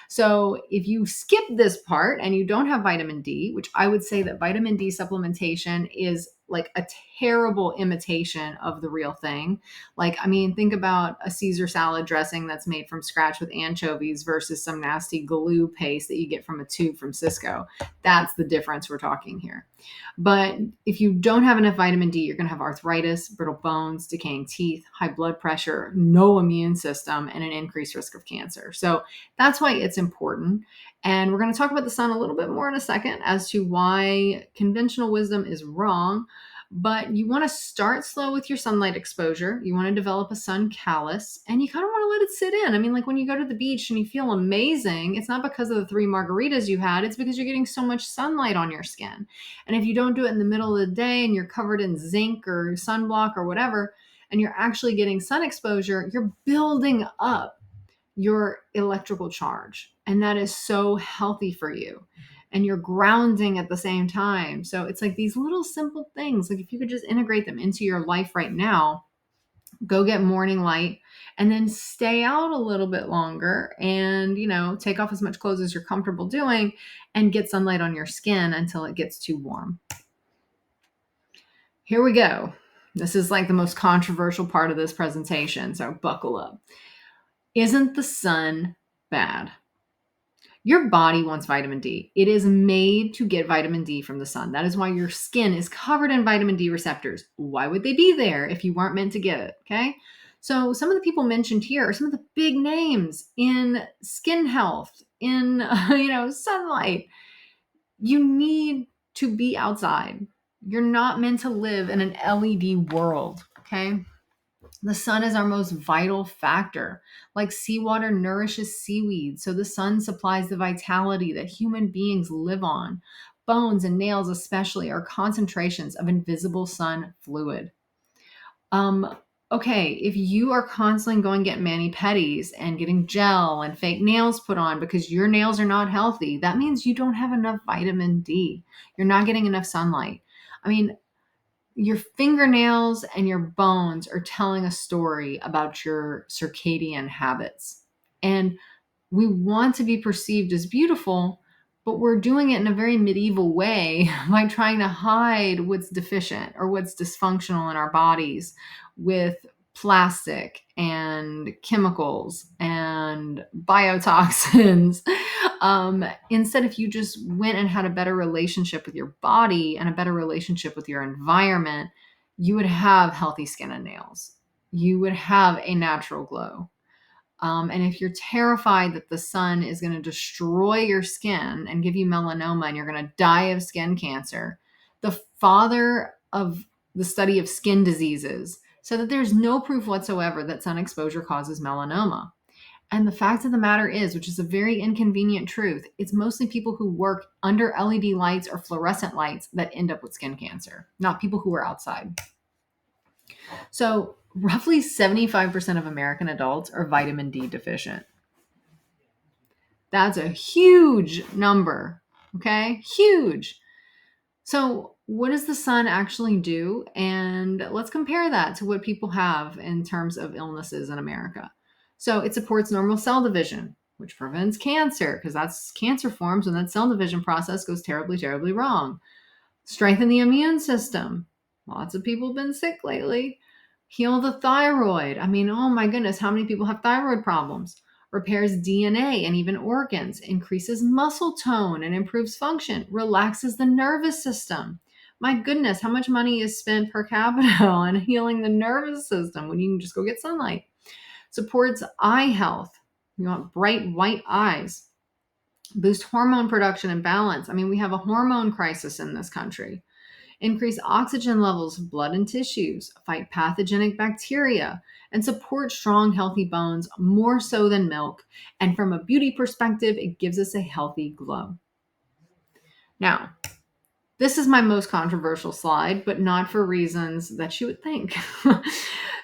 So if you skip this part and you don't have vitamin D, which I would say that vitamin D supplementation is like a terrible imitation of the real thing. Like, I mean, think about a Caesar salad dressing that's made from scratch with anchovies versus some nasty glue paste that you get from a tube from Cisco. That's the difference we're talking here. But if you don't have enough vitamin D, you're going to have arthritis, brittle bones, decaying teeth, high blood pressure, no immune system, and an increased risk of cancer. So that's why it's important. And we're going to talk about the sun a little bit more in a second as to why conventional wisdom is wrong. But you want to start slow with your sunlight exposure. You want to develop a sun callus and you kind of want to let it sit in. I mean, like when you go to the beach and you feel amazing, it's not because of the 3 margaritas you had, it's because you're getting so much sunlight on your skin. And if you don't do it in the middle of the day and you're covered in zinc or sunblock or whatever, and you're actually getting sun exposure, you're building up your electrical charge. And that is so healthy for you. And you're grounding at the same time. So it's like these little simple things. Like if you could just integrate them into your life right now, go get morning light and then stay out a little bit longer and, take off as much clothes as you're comfortable doing and get sunlight on your skin until it gets too warm. Here we go. This is like the most controversial part of this presentation. So buckle up. Isn't the sun bad? Your body wants vitamin D. It is made to get vitamin D from the sun. That is why your skin is covered in vitamin D receptors. Why would they be there if you weren't meant to get it? Okay. So some of the people mentioned here are some of the big names in skin health, in, sunlight. You need to be outside. You're not meant to live in an LED world. Okay. The sun is our most vital factor. Like seawater nourishes seaweed, so the sun supplies the vitality that human beings live on. Bones and nails, especially, are concentrations of invisible sun fluid. Um, okay, if you are constantly going get mani-pedis and getting gel and fake nails put on because your nails are not healthy, that means you don't have enough vitamin D. You're not getting enough sunlight. I mean, your fingernails and your bones are telling a story about your circadian habits. And we want to be perceived as beautiful, but we're doing it in a very medieval way by trying to hide what's deficient or what's dysfunctional in our bodies with plastic and chemicals and biotoxins. Instead, if you just went and had a better relationship with your body and a better relationship with your environment, you would have healthy skin and nails. You would have a natural glow. And if you're terrified that the sun is going to destroy your skin and give you melanoma and you're going to die of skin cancer, the father of the study of skin diseases said that there's no proof whatsoever that sun exposure causes melanoma. And the fact of the matter is, which is a very inconvenient truth, it's mostly people who work under LED lights or fluorescent lights that end up with skin cancer, not people who are outside. So, roughly 75% of American adults are vitamin D deficient. That's a huge number. Okay? Huge. So, what does the sun actually do? And let's compare that to what people have in terms of illnesses in America. So, it supports normal cell division, which prevents cancer because that's cancer forms when that cell division process goes terribly, terribly wrong. Strengthen the immune system. Lots of people have been sick lately. Heal the thyroid. I mean, oh my goodness, how many people have thyroid problems? Repairs DNA and even organs, increases muscle tone and improves function, relaxes the nervous system. My goodness, how much money is spent per capita on healing the nervous system when you can just go get sunlight? Supports eye health. You want bright white eyes. Boost hormone production and balance. I mean, we have a hormone crisis in this country. Increase oxygen levels of blood and tissues, fight pathogenic bacteria, and support strong, healthy bones more so than milk. And from a beauty perspective, it gives us a healthy glow. Now, this is my most controversial slide, but not for reasons that you would think.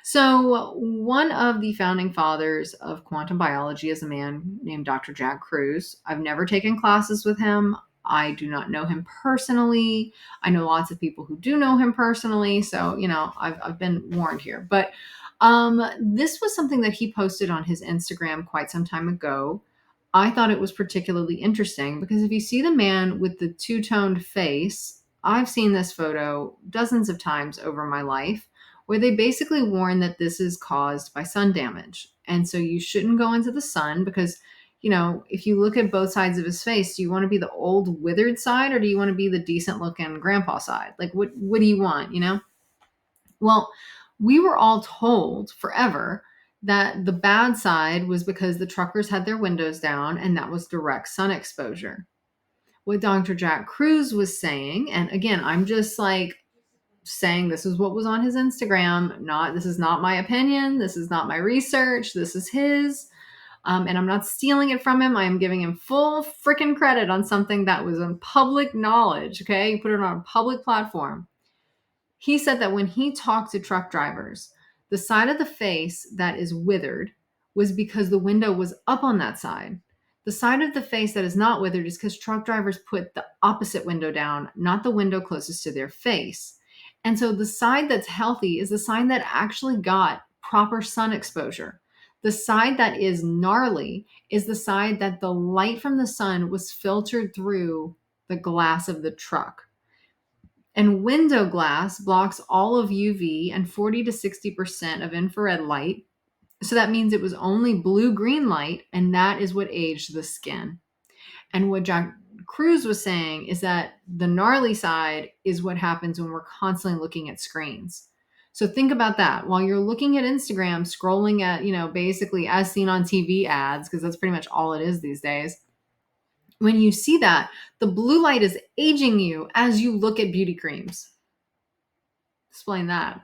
So, one of the founding fathers of quantum biology is a man named Dr. Jack Kruse. I've never taken classes with him. I do not know him personally. I know lots of people who do know him personally. So, I've been warned here. But this was something that he posted on his Instagram quite some time ago. I thought it was particularly interesting because if you see the man with the two-toned face, I've seen this photo dozens of times over my life where they basically warn that this is caused by sun damage. And so you shouldn't go into the sun because, if you look at both sides of his face, do you want to be the old withered side or do you want to be the decent looking grandpa side? Like what do you want? Well, we were all told forever that the bad side was because the truckers had their windows down and that was direct sun exposure. What Dr. Jack Kruse was saying, and again, I'm just like saying this is what was on his Instagram, this is not my opinion, this is not my research, this is his. And I'm not stealing it from him. I am giving him full freaking credit on something that was in public knowledge. Okay. You put it on a public platform. He said that when he talked to truck drivers, the side of the face that is withered was because the window was up on that side. The side of the face that is not withered is because truck drivers put the opposite window down, not the window closest to their face. And so the side that's healthy is the side that actually got proper sun exposure. The side that is gnarly is the side that the light from the sun was filtered through the glass of the truck. And window glass blocks all of UV and 40 to 60% of infrared light. So that means it was only blue-green light, and that is what aged the skin. And what Jack Kruse was saying is that the gnarly side is what happens when we're constantly looking at screens. So think about that. While you're looking at Instagram, scrolling at, basically as seen on TV ads, because that's pretty much all it is these days. When you see that, the blue light is aging you as you look at beauty creams. Explain that.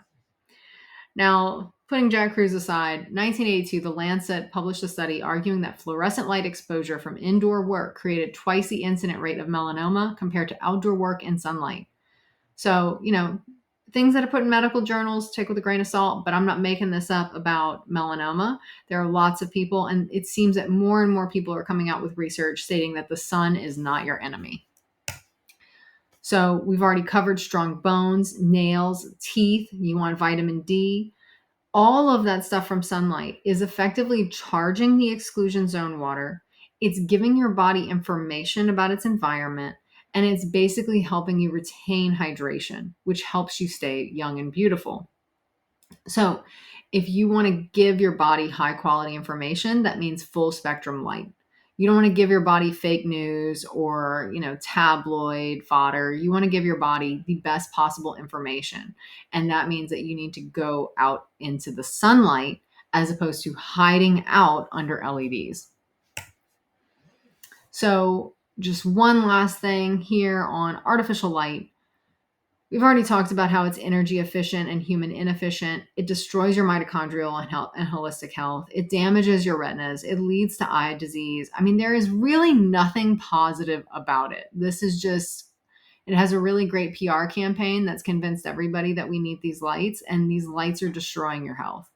Now, putting Jack Kruse aside, 1982, The Lancet published a study arguing that fluorescent light exposure from indoor work created twice the incident rate of melanoma compared to outdoor work in sunlight. So, things that are put in medical journals, take with a grain of salt, but I'm not making this up about melanoma. There are lots of people, and it seems that more and more people are coming out with research stating that the sun is not your enemy. So we've already covered strong bones, nails, teeth. You want vitamin D. All of that stuff from sunlight is effectively charging the exclusion zone water. It's giving your body information about its environment, and it's basically helping you retain hydration, which helps you stay young and beautiful. So, if you want to give your body high quality information, that means full spectrum light. You don't want to give your body fake news or, tabloid fodder. You want to give your body the best possible information. And that means that you need to go out into the sunlight as opposed to hiding out under LEDs. So, just one last thing here on artificial light. We've already talked about how it's energy efficient and human inefficient. It destroys your mitochondrial and holistic health. It damages your retinas. It leads to eye disease. I mean, there is really nothing positive about it. This is just, it has a really great PR campaign that's convinced everybody that we need these lights, and these lights are destroying your health.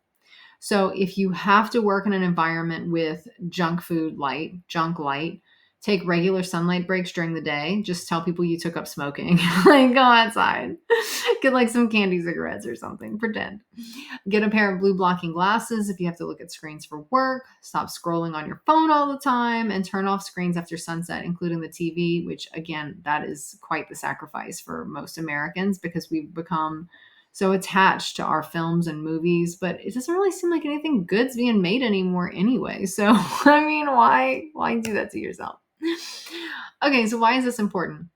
So if you have to work in an environment with junk light, take regular sunlight breaks during the day. Just tell people you took up smoking. Like, go outside. Get like some candy cigarettes or something. Pretend. Get a pair of blue blocking glasses if you have to look at screens for work. Stop scrolling on your phone all the time, and turn off screens after sunset, including the TV, which again, that is quite the sacrifice for most Americans because we've become so attached to our films and movies, but it doesn't really seem like anything good's being made anymore anyway. So, I mean, why do that to yourself? Okay, so why is this important?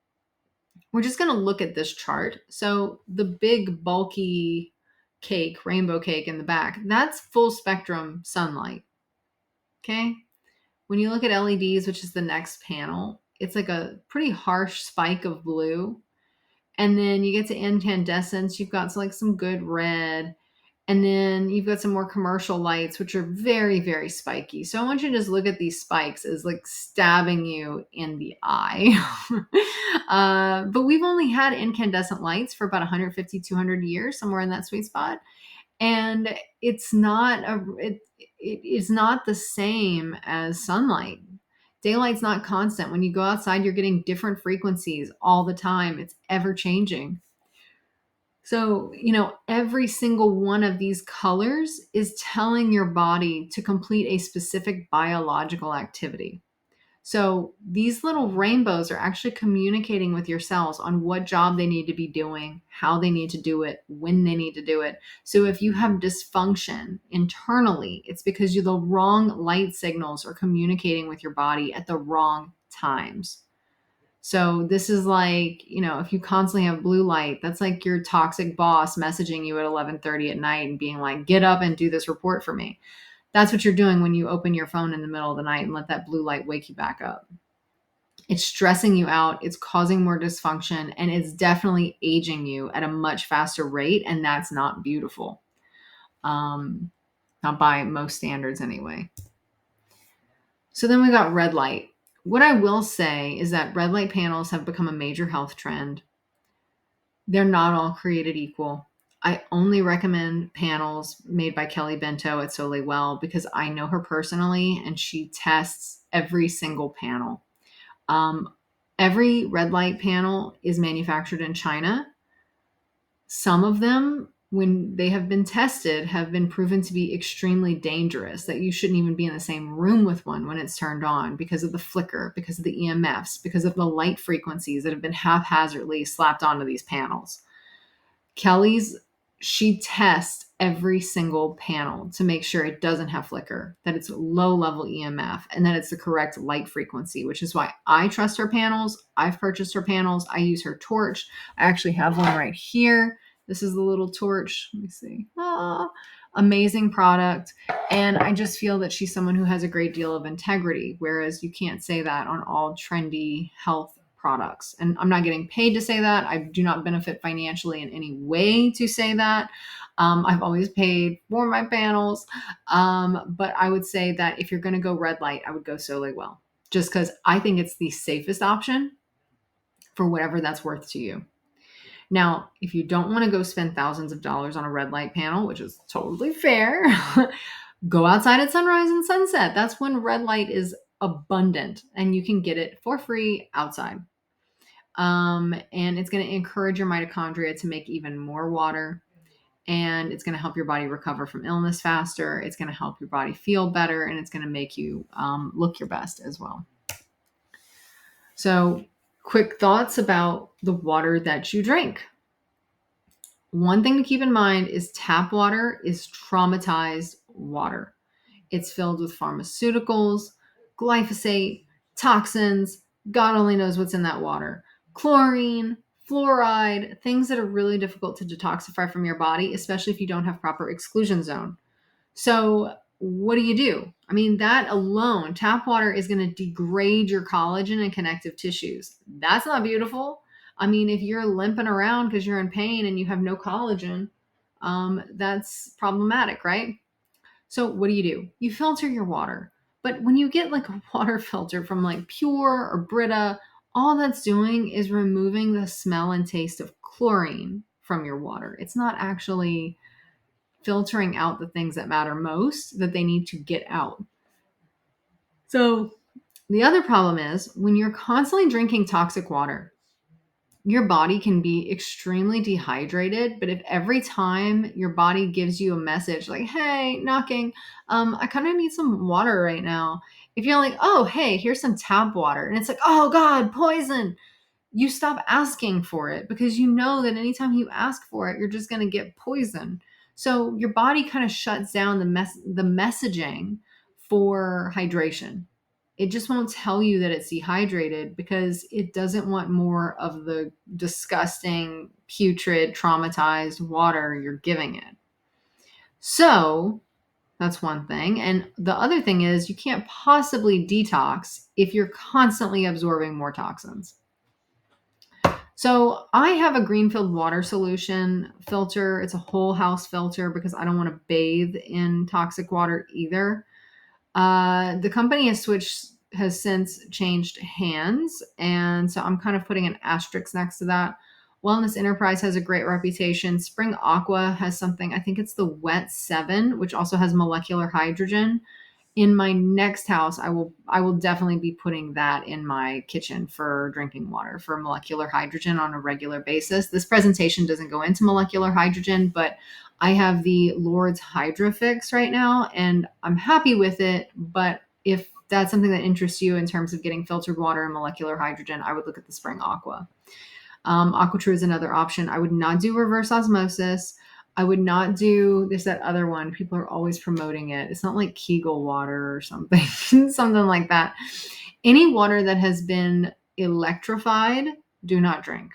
We're just going to look at this chart. So, the big bulky cake, rainbow cake in the back, that's full spectrum sunlight. Okay? When you look at LEDs, which is the next panel, it's like a pretty harsh spike of blue. And then you get to incandescence, you've got like some good red. And then you've got some more commercial lights, which are very, very spiky. So I want you to just look at these spikes as like stabbing you in the eye. But we've only had incandescent lights for about 150, 200 years, somewhere in that sweet spot. And it is not the same as sunlight. Daylight's not constant. When you go outside, you're getting different frequencies all the time. It's ever changing. So, every single one of these colors is telling your body to complete a specific biological activity. So, these little rainbows are actually communicating with your cells on what job they need to be doing, how they need to do it, when they need to do it. So, if you have dysfunction internally, it's because the wrong light signals are communicating with your body at the wrong times. So this is like, if you constantly have blue light, that's like your toxic boss messaging you at 11:30 at night and being like, "Get up and do this report for me." That's what you're doing when you open your phone in the middle of the night and let that blue light wake you back up. It's stressing you out, it's causing more dysfunction, and it's definitely aging you at a much faster rate, and that's not beautiful. Not by most standards anyway. So then we got red light. What I will say is that red light panels have become a major health trend. They're not all created equal. I only recommend panels made by Kelly Bento at Solely Well because I know her personally and she tests every single panel. Every red light panel is manufactured in China. Some of them, when they have been tested, have been proven to be extremely dangerous, that you shouldn't even be in the same room with one when it's turned on because of the flicker, because of the EMFs, because of the light frequencies that have been haphazardly slapped onto these panels. She tests every single panel to make sure it doesn't have flicker, that it's low level EMF, and that it's the correct light frequency, which is why I trust her panels. I've purchased her panels. I use her torch. I actually have one right here. This is the little torch. Let me see. Amazing product. And I just feel that she's someone who has a great deal of integrity, whereas you can't say that on all trendy health products. And I'm not getting paid to say that. I do not benefit financially in any way to say that. I've always paid for my panels. But I would say that if you're going to go red light, I would go Solely Well, just because I think it's the safest option for whatever that's worth to you. Now, if you don't want to go spend thousands of dollars on a red light panel, which is totally fair, go outside at sunrise and sunset. That's when red light is abundant and you can get it for free outside. And it's going to encourage your mitochondria to make even more water. And it's going to help your body recover from illness faster. It's going to help your body feel better. And it's going to make you look your best as well. So, quick thoughts about the water that you drink. One thing to keep in mind is tap water is traumatized water. It's filled with pharmaceuticals, glyphosate, toxins. God only knows what's in that water. Chlorine, fluoride, things that are really difficult to detoxify from your body, especially if you don't have proper exclusion zone. So, what do? I mean, that alone, tap water is going to degrade your collagen and connective tissues. That's not beautiful. I mean, if you're limping around because you're in pain and you have no collagen, that's problematic, right? So what do? You filter your water. But when you get like a water filter from like Pure or Brita, all that's doing is removing the smell and taste of chlorine from your water. It's not actually filtering out the things that matter most that they need to get out. So the other problem is when you're constantly drinking toxic water, your body can be extremely dehydrated, but if every time your body gives you a message like, hey, knocking, I kind of need some water right now. If you're like, oh, hey, here's some tap water, and it's like, oh God, poison, you stop asking for it because you know that anytime you ask for it, you're just going to get poison. So your body kind of shuts down the messaging for hydration. It just won't tell you that it's dehydrated because it doesn't want more of the disgusting, putrid, traumatized water you're giving it. So that's one thing. And the other thing is you can't possibly detox if you're constantly absorbing more toxins. So I have a Greenfield water solution filter. It's a whole house filter because I don't want to bathe in toxic water either. The company has since changed hands, and so I'm kind of putting an asterisk next to that. Wellness Enterprise has a great reputation. Spring Aqua has something, I think it's the Wet 7, which also has molecular hydrogen. In my next house, I will definitely be putting that in my kitchen for drinking water for molecular hydrogen on a regular basis. This presentation doesn't go into molecular hydrogen, but I have the Lord's Hydrofix right now and I'm happy with it. But if that's something that interests you in terms of getting filtered water and molecular hydrogen, I would look at the Spring Aqua. AquaTrue is another option. I would not do reverse osmosis. I would not do, there's that other one. People are always promoting it. It's not like Kegel water or something, something like that. Any water that has been electrified, do not drink.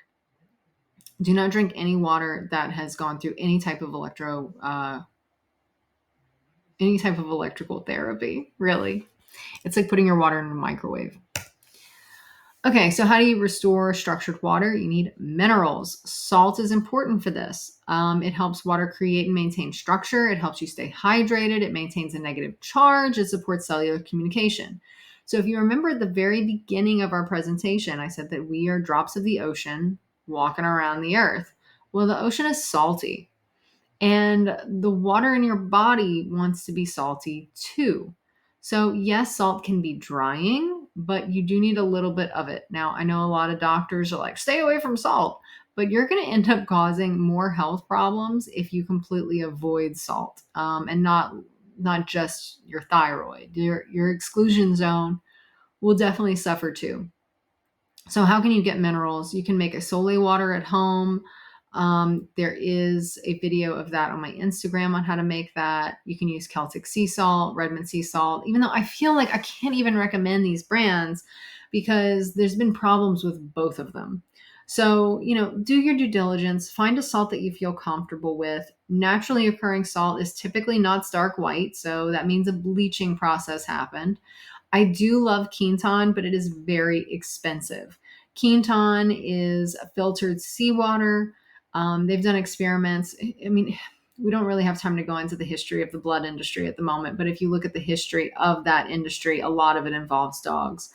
Do not drink any water that has gone through any type of any type of electrical therapy, really. It's like putting your water in a microwave. Okay, so how do you restore structured water? You need minerals. Salt is important for this. It helps water create and maintain structure. It helps you stay hydrated. It maintains a negative charge. It supports cellular communication. So if you remember at the very beginning of our presentation, I said that we are drops of the ocean walking around the earth. Well, the ocean is salty, and the water in your body wants to be salty too. So, yes, salt can be drying, but you do need a little bit of it. Now, I know a lot of doctors are like, stay away from salt, but you're going to end up causing more health problems if you completely avoid salt, and not just your thyroid. Your exclusion zone will definitely suffer too. So, how can you get minerals? You can make a sole water at home. There is a video of that on my Instagram on how to make that. You can use Celtic sea salt, Redmond sea salt, even though I feel like I can't even recommend these brands because there's been problems with both of them. So, do your due diligence, find a salt that you feel comfortable with. Naturally occurring salt is typically not stark white, so that means a bleaching process happened. I do love Quinton, but it is very expensive. Quinton is filtered seawater. They've done experiments. I mean, we don't really have time to go into the history of the blood industry at the moment, but if you look at the history of that industry, a lot of it involves dogs.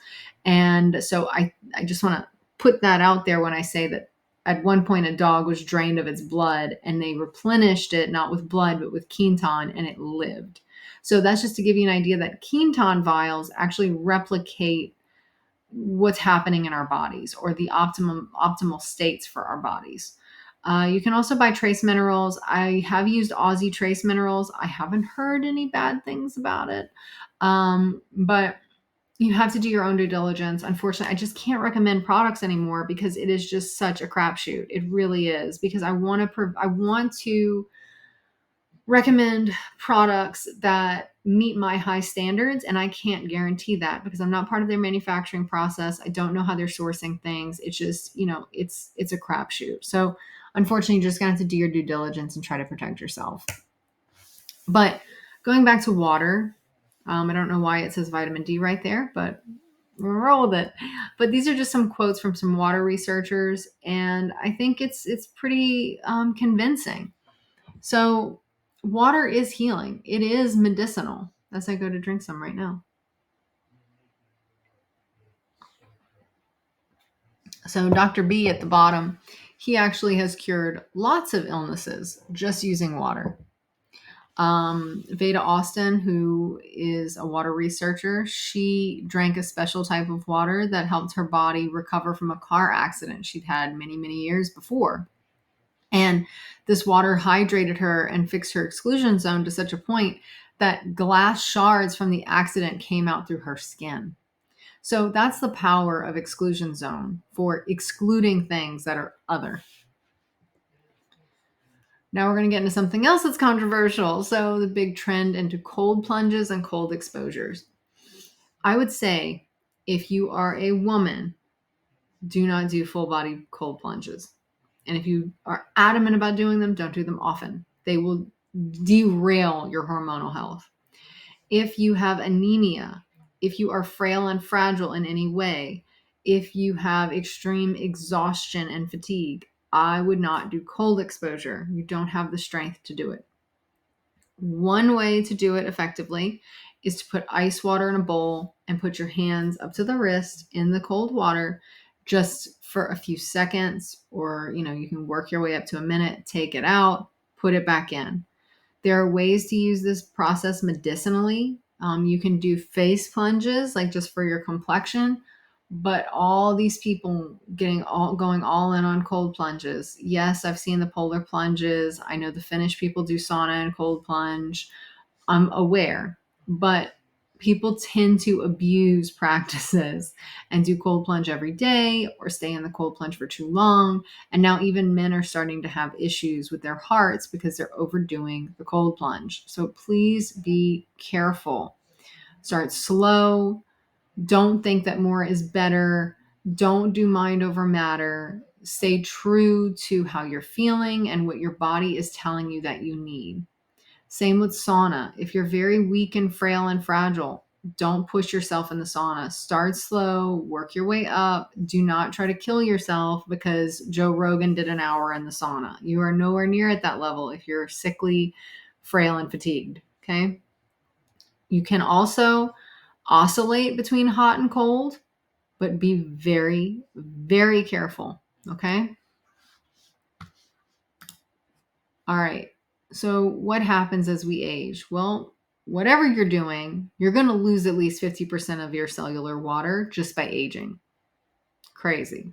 And so I just want to put that out there when I say that at one point a dog was drained of its blood and they replenished it not with blood but with Quinton and it lived. So that's just to give you an idea that Quinton vials actually replicate what's happening in our bodies or the optimal states for our bodies. You can also buy trace minerals. I have used Aussie trace minerals. I haven't heard any bad things about it. But you have to do your own due diligence. Unfortunately, I just can't recommend products anymore because it is just such a crapshoot. It really is, because I want to recommend products that meet my high standards, and I can't guarantee that because I'm not part of their manufacturing process. I don't know how they're sourcing things. It's just, it's a crapshoot. So unfortunately, you're just gonna have to do your due diligence and try to protect yourself. But going back to water, I don't know why it says vitamin D right there, but we'll roll with it. But these are just some quotes from some water researchers, and I think it's pretty convincing. So, water is healing. It is medicinal. As I go to drink some right now. So, Dr. B at the bottom, he actually has cured lots of illnesses just using water. Veda Austin, who is a water researcher, she drank a special type of water that helped her body recover from a car accident she'd had many, many years before. And this water hydrated her and fixed her exclusion zone to such a point that glass shards from the accident came out through her skin. So that's the power of exclusion zone for excluding things that are other. Now we're going to get into something else that's controversial. So the big trend into cold plunges and cold exposures. I would say if you are a woman, do not do full body cold plunges. And if you are adamant about doing them, don't do them often. They will derail your hormonal health. If you have anemia, if you are frail and fragile in any way, if you have extreme exhaustion and fatigue, I would not do cold exposure. You don't have the strength to do it. One way to do it effectively is to put ice water in a bowl and put your hands up to the wrist in the cold water just for a few seconds, or you can work your way up to a minute, take it out, put it back in. There are ways to use this process medicinally. You can do face plunges, like just for your complexion, but all these people going all in on cold plunges. Yes, I've seen the polar plunges. I know the Finnish people do sauna and cold plunge. I'm aware, but people tend to abuse practices and do cold plunge every day or stay in the cold plunge for too long. And now even men are starting to have issues with their hearts because they're overdoing the cold plunge. So please be careful. Start slow. Don't think that more is better. Don't do mind over matter. Stay true to how you're feeling and what your body is telling you that you need. Same with sauna. If you're very weak and frail and fragile, don't push yourself in the sauna. Start slow, work your way up. Do not try to kill yourself because Joe Rogan did an hour in the sauna. You are nowhere near at that level if you're sickly, frail, and fatigued. Okay. You can also oscillate between hot and cold, but be very, very careful. Okay. All right. So, what happens as we age? Well, whatever you're doing, you're going to lose at least 50% of your cellular water just by aging. Crazy.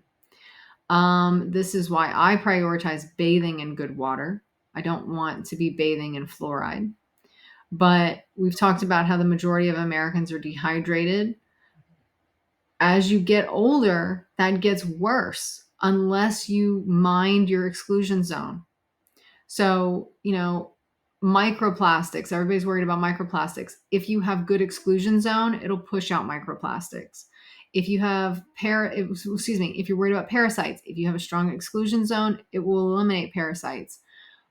This is why I prioritize bathing in good water. I don't want to be bathing in fluoride. But we've talked about how the majority of Americans are dehydrated. As you get older, that gets worse unless you mind your exclusion zone. So, microplastics, everybody's worried about microplastics. If you have good exclusion zone, it'll push out microplastics. If you have if you're worried about parasites, if you have a strong exclusion zone, it will eliminate parasites.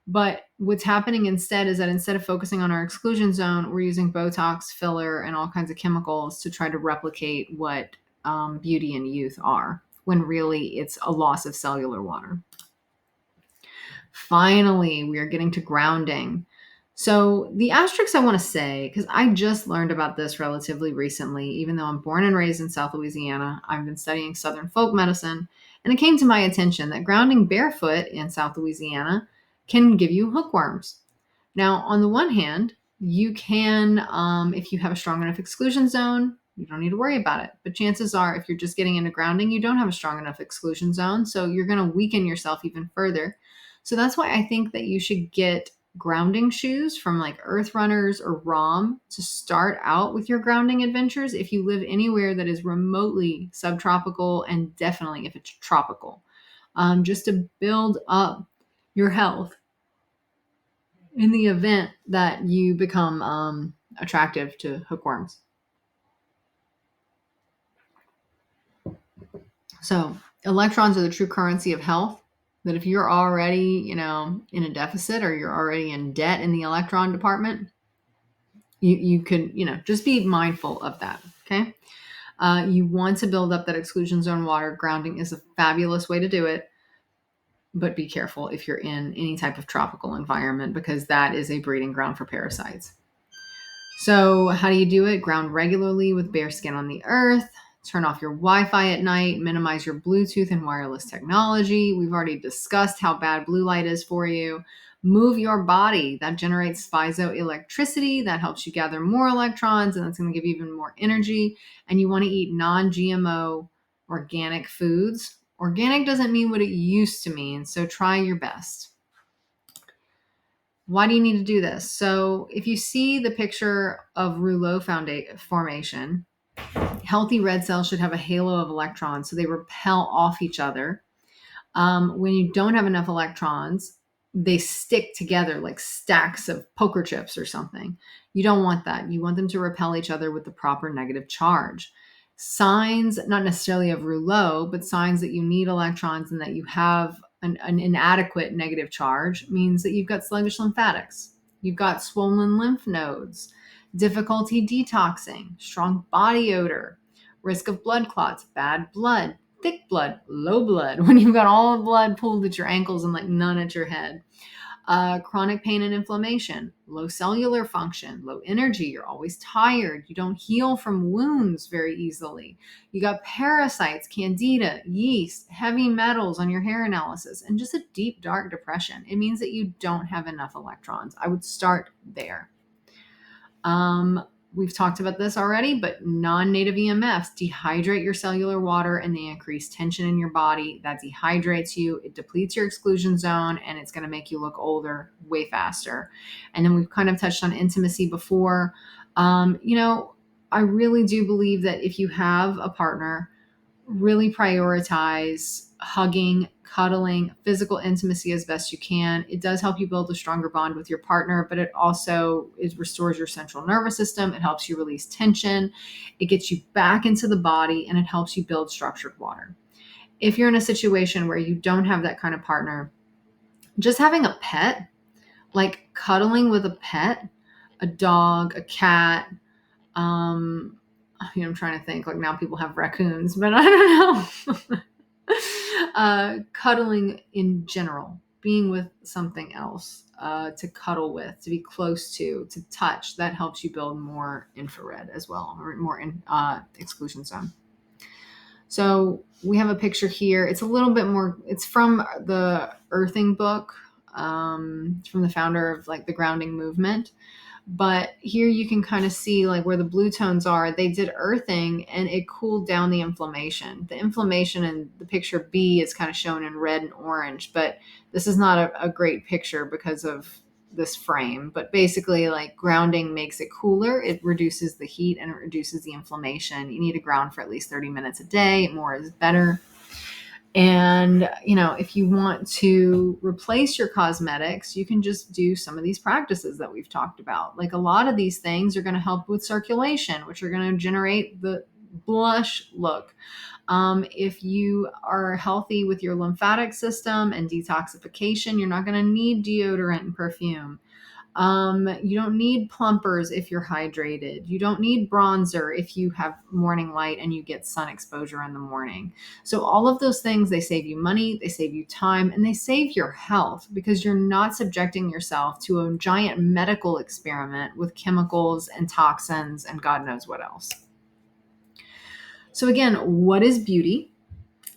But what's happening instead is that instead of focusing on our exclusion zone, we're using Botox, filler, and all kinds of chemicals to try to replicate what beauty and youth are, when really it's a loss of cellular water. Finally, we are getting to grounding. So, the asterisk I want to say, because I just learned about this relatively recently, even though I'm born and raised in South Louisiana, I've been studying Southern folk medicine. And it came to my attention that grounding barefoot in South Louisiana can give you hookworms. Now, on the one hand, you can, if you have a strong enough exclusion zone, you don't need to worry about it. But chances are, if you're just getting into grounding, you don't have a strong enough exclusion zone. So you're going to weaken yourself even further. So that's why I think that you should get grounding shoes from like Earth Runners or ROM to start out with your grounding adventures if you live anywhere that is remotely subtropical, and definitely if it's tropical, just to build up your health in the event that you become attractive to hookworms. So electrons are the true currency of health. That if you're already, in a deficit, or you're already in debt in the electron department, you could, just be mindful of that. Okay. You want to build up that exclusion zone water. Grounding is a fabulous way to do it, but be careful if you're in any type of tropical environment, because that is a breeding ground for parasites. So how do you do it? Ground regularly with bare skin on the earth. Turn off your Wi-Fi at night. Minimize your Bluetooth and wireless technology. We've already discussed how bad blue light is for you. Move your body. That generates piezoelectricity. That helps you gather more electrons, and that's going to give you even more energy. And you want to eat non-GMO organic foods. Organic doesn't mean what it used to mean, so try your best. Why do you need to do this? So if you see the picture of rouleau formation, healthy red cells should have a halo of electrons, so they repel off each other. When you don't have enough electrons, they stick together like stacks of poker chips or something. You don't want that. You want them to repel each other with the proper negative charge. Signs, not necessarily of rouleau, but signs that you need electrons and that you have an inadequate negative charge, means that you've got sluggish lymphatics, you've got swollen lymph nodes, difficulty detoxing, strong body odor, risk of blood clots, bad blood, thick blood, low blood, when you've got all the blood pooled at your ankles and like none at your head. Chronic pain and inflammation, low cellular function, low energy, you're always tired, you don't heal from wounds very easily. You got parasites, candida, yeast, heavy metals on your hair analysis, and just a deep, dark depression. It means that you don't have enough electrons. I would start there. We've talked about this already, but non-native EMFs dehydrate your cellular water and they increase tension in your body. That dehydrates you, it depletes your exclusion zone, and it's going to make you look older way faster. And then we've kind of touched on intimacy before. I really do believe that if you have a partner, really prioritize hugging, cuddling, physical intimacy as best you can. It does help you build a stronger bond with your partner, but it restores your central nervous system. It helps you release tension. It gets you back into the body, and it helps you build structured water. If you're in a situation where you don't have that kind of partner, just having a pet, like cuddling with a pet, a dog, a cat, I'm trying to think, like now people have raccoons, but I don't know. Cuddling in general, being with something else, to cuddle with, to be close to touch, that helps you build more infrared as well, or more exclusion zone. So we have a picture here. It's a little bit more, it's from the earthing book, from the founder of like the grounding movement. But here you can kind of see like where the blue tones are. They did earthing and it cooled down the inflammation. The inflammation in the picture B is kind of shown in red and orange, but this is not a great picture because of this frame. But basically, like grounding makes it cooler. It reduces the heat and it reduces the inflammation. You need to ground for at least 30 minutes a day. More is better. And, if you want to replace your cosmetics, you can just do some of these practices that we've talked about. Like a lot of these things are going to help with circulation, which are going to generate the blush look. If you are healthy with your lymphatic system and detoxification, you're not going to need deodorant and perfume. You don't need plumpers if you're hydrated. You don't need bronzer if you have morning light and you get sun exposure in the morning. So all of those things, they save you money, they save you time, and they save your health because you're not subjecting yourself to a giant medical experiment with chemicals and toxins and God knows what else. So again, what is beauty?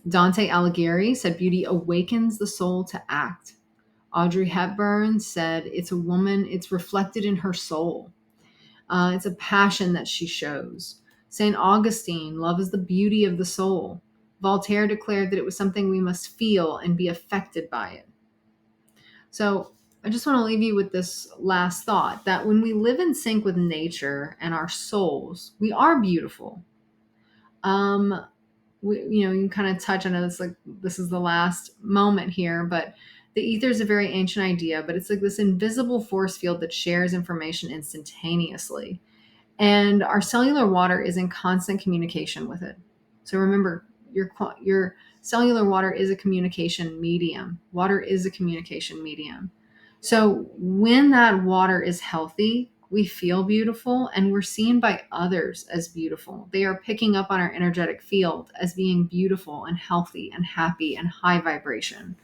Dante Alighieri said beauty awakens the soul to act. Audrey Hepburn said it's reflected in her soul. It's a passion that she shows. St. Augustine, love is the beauty of the soul. Voltaire declared that it was something we must feel and be affected by it. So I just want to leave you with this last thought that when we live in sync with nature and our souls, we are beautiful. You can kind of touch. I know this is the last moment here, but the ether is a very ancient idea, but it's like this invisible force field that shares information instantaneously. And our cellular water is in constant communication with it. So remember, your cellular water is a communication medium. Water is a communication medium. So when that water is healthy, we feel beautiful and we're seen by others as beautiful. They are picking up on our energetic field as being beautiful and healthy and happy and high vibration.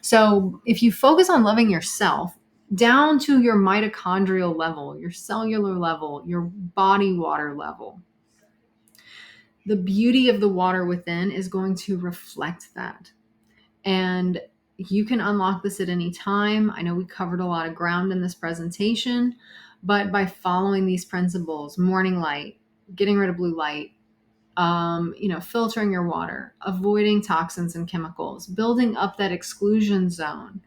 So if you focus on loving yourself down to your mitochondrial level, your cellular level, your body water level, the beauty of the water within is going to reflect that. And you can unlock this at any time. I know we covered a lot of ground in this presentation, but by following these principles, morning light, getting rid of blue light, filtering your water, avoiding toxins and chemicals, building up that exclusion zone,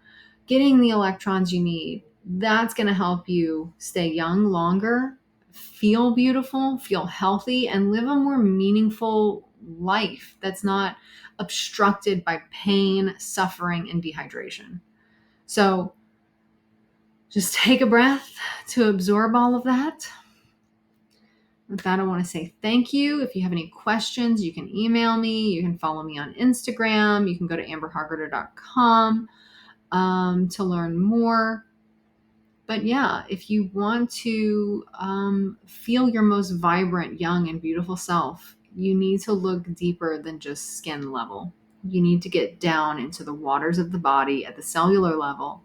getting the electrons you need, that's going to help you stay young longer, feel beautiful, feel healthy, and live a more meaningful life that's not obstructed by pain, suffering, and dehydration. So just take a breath to absorb all of that. With that, I want to say thank you. If you have any questions, you can email me. You can follow me on Instagram. You can go to amberhargarter.com to learn more. But yeah, if you want to feel your most vibrant, young, and beautiful self, you need to look deeper than just skin level. You need to get down into the waters of the body at the cellular level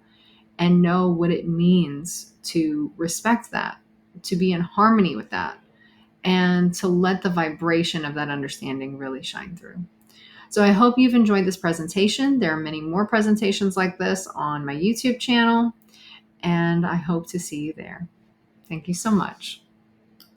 and know what it means to respect that, to be in harmony with that, and to let the vibration of that understanding really shine through. So I hope you've enjoyed this presentation. There are many more presentations like this on my YouTube channel, and I hope to see you there. Thank you so much.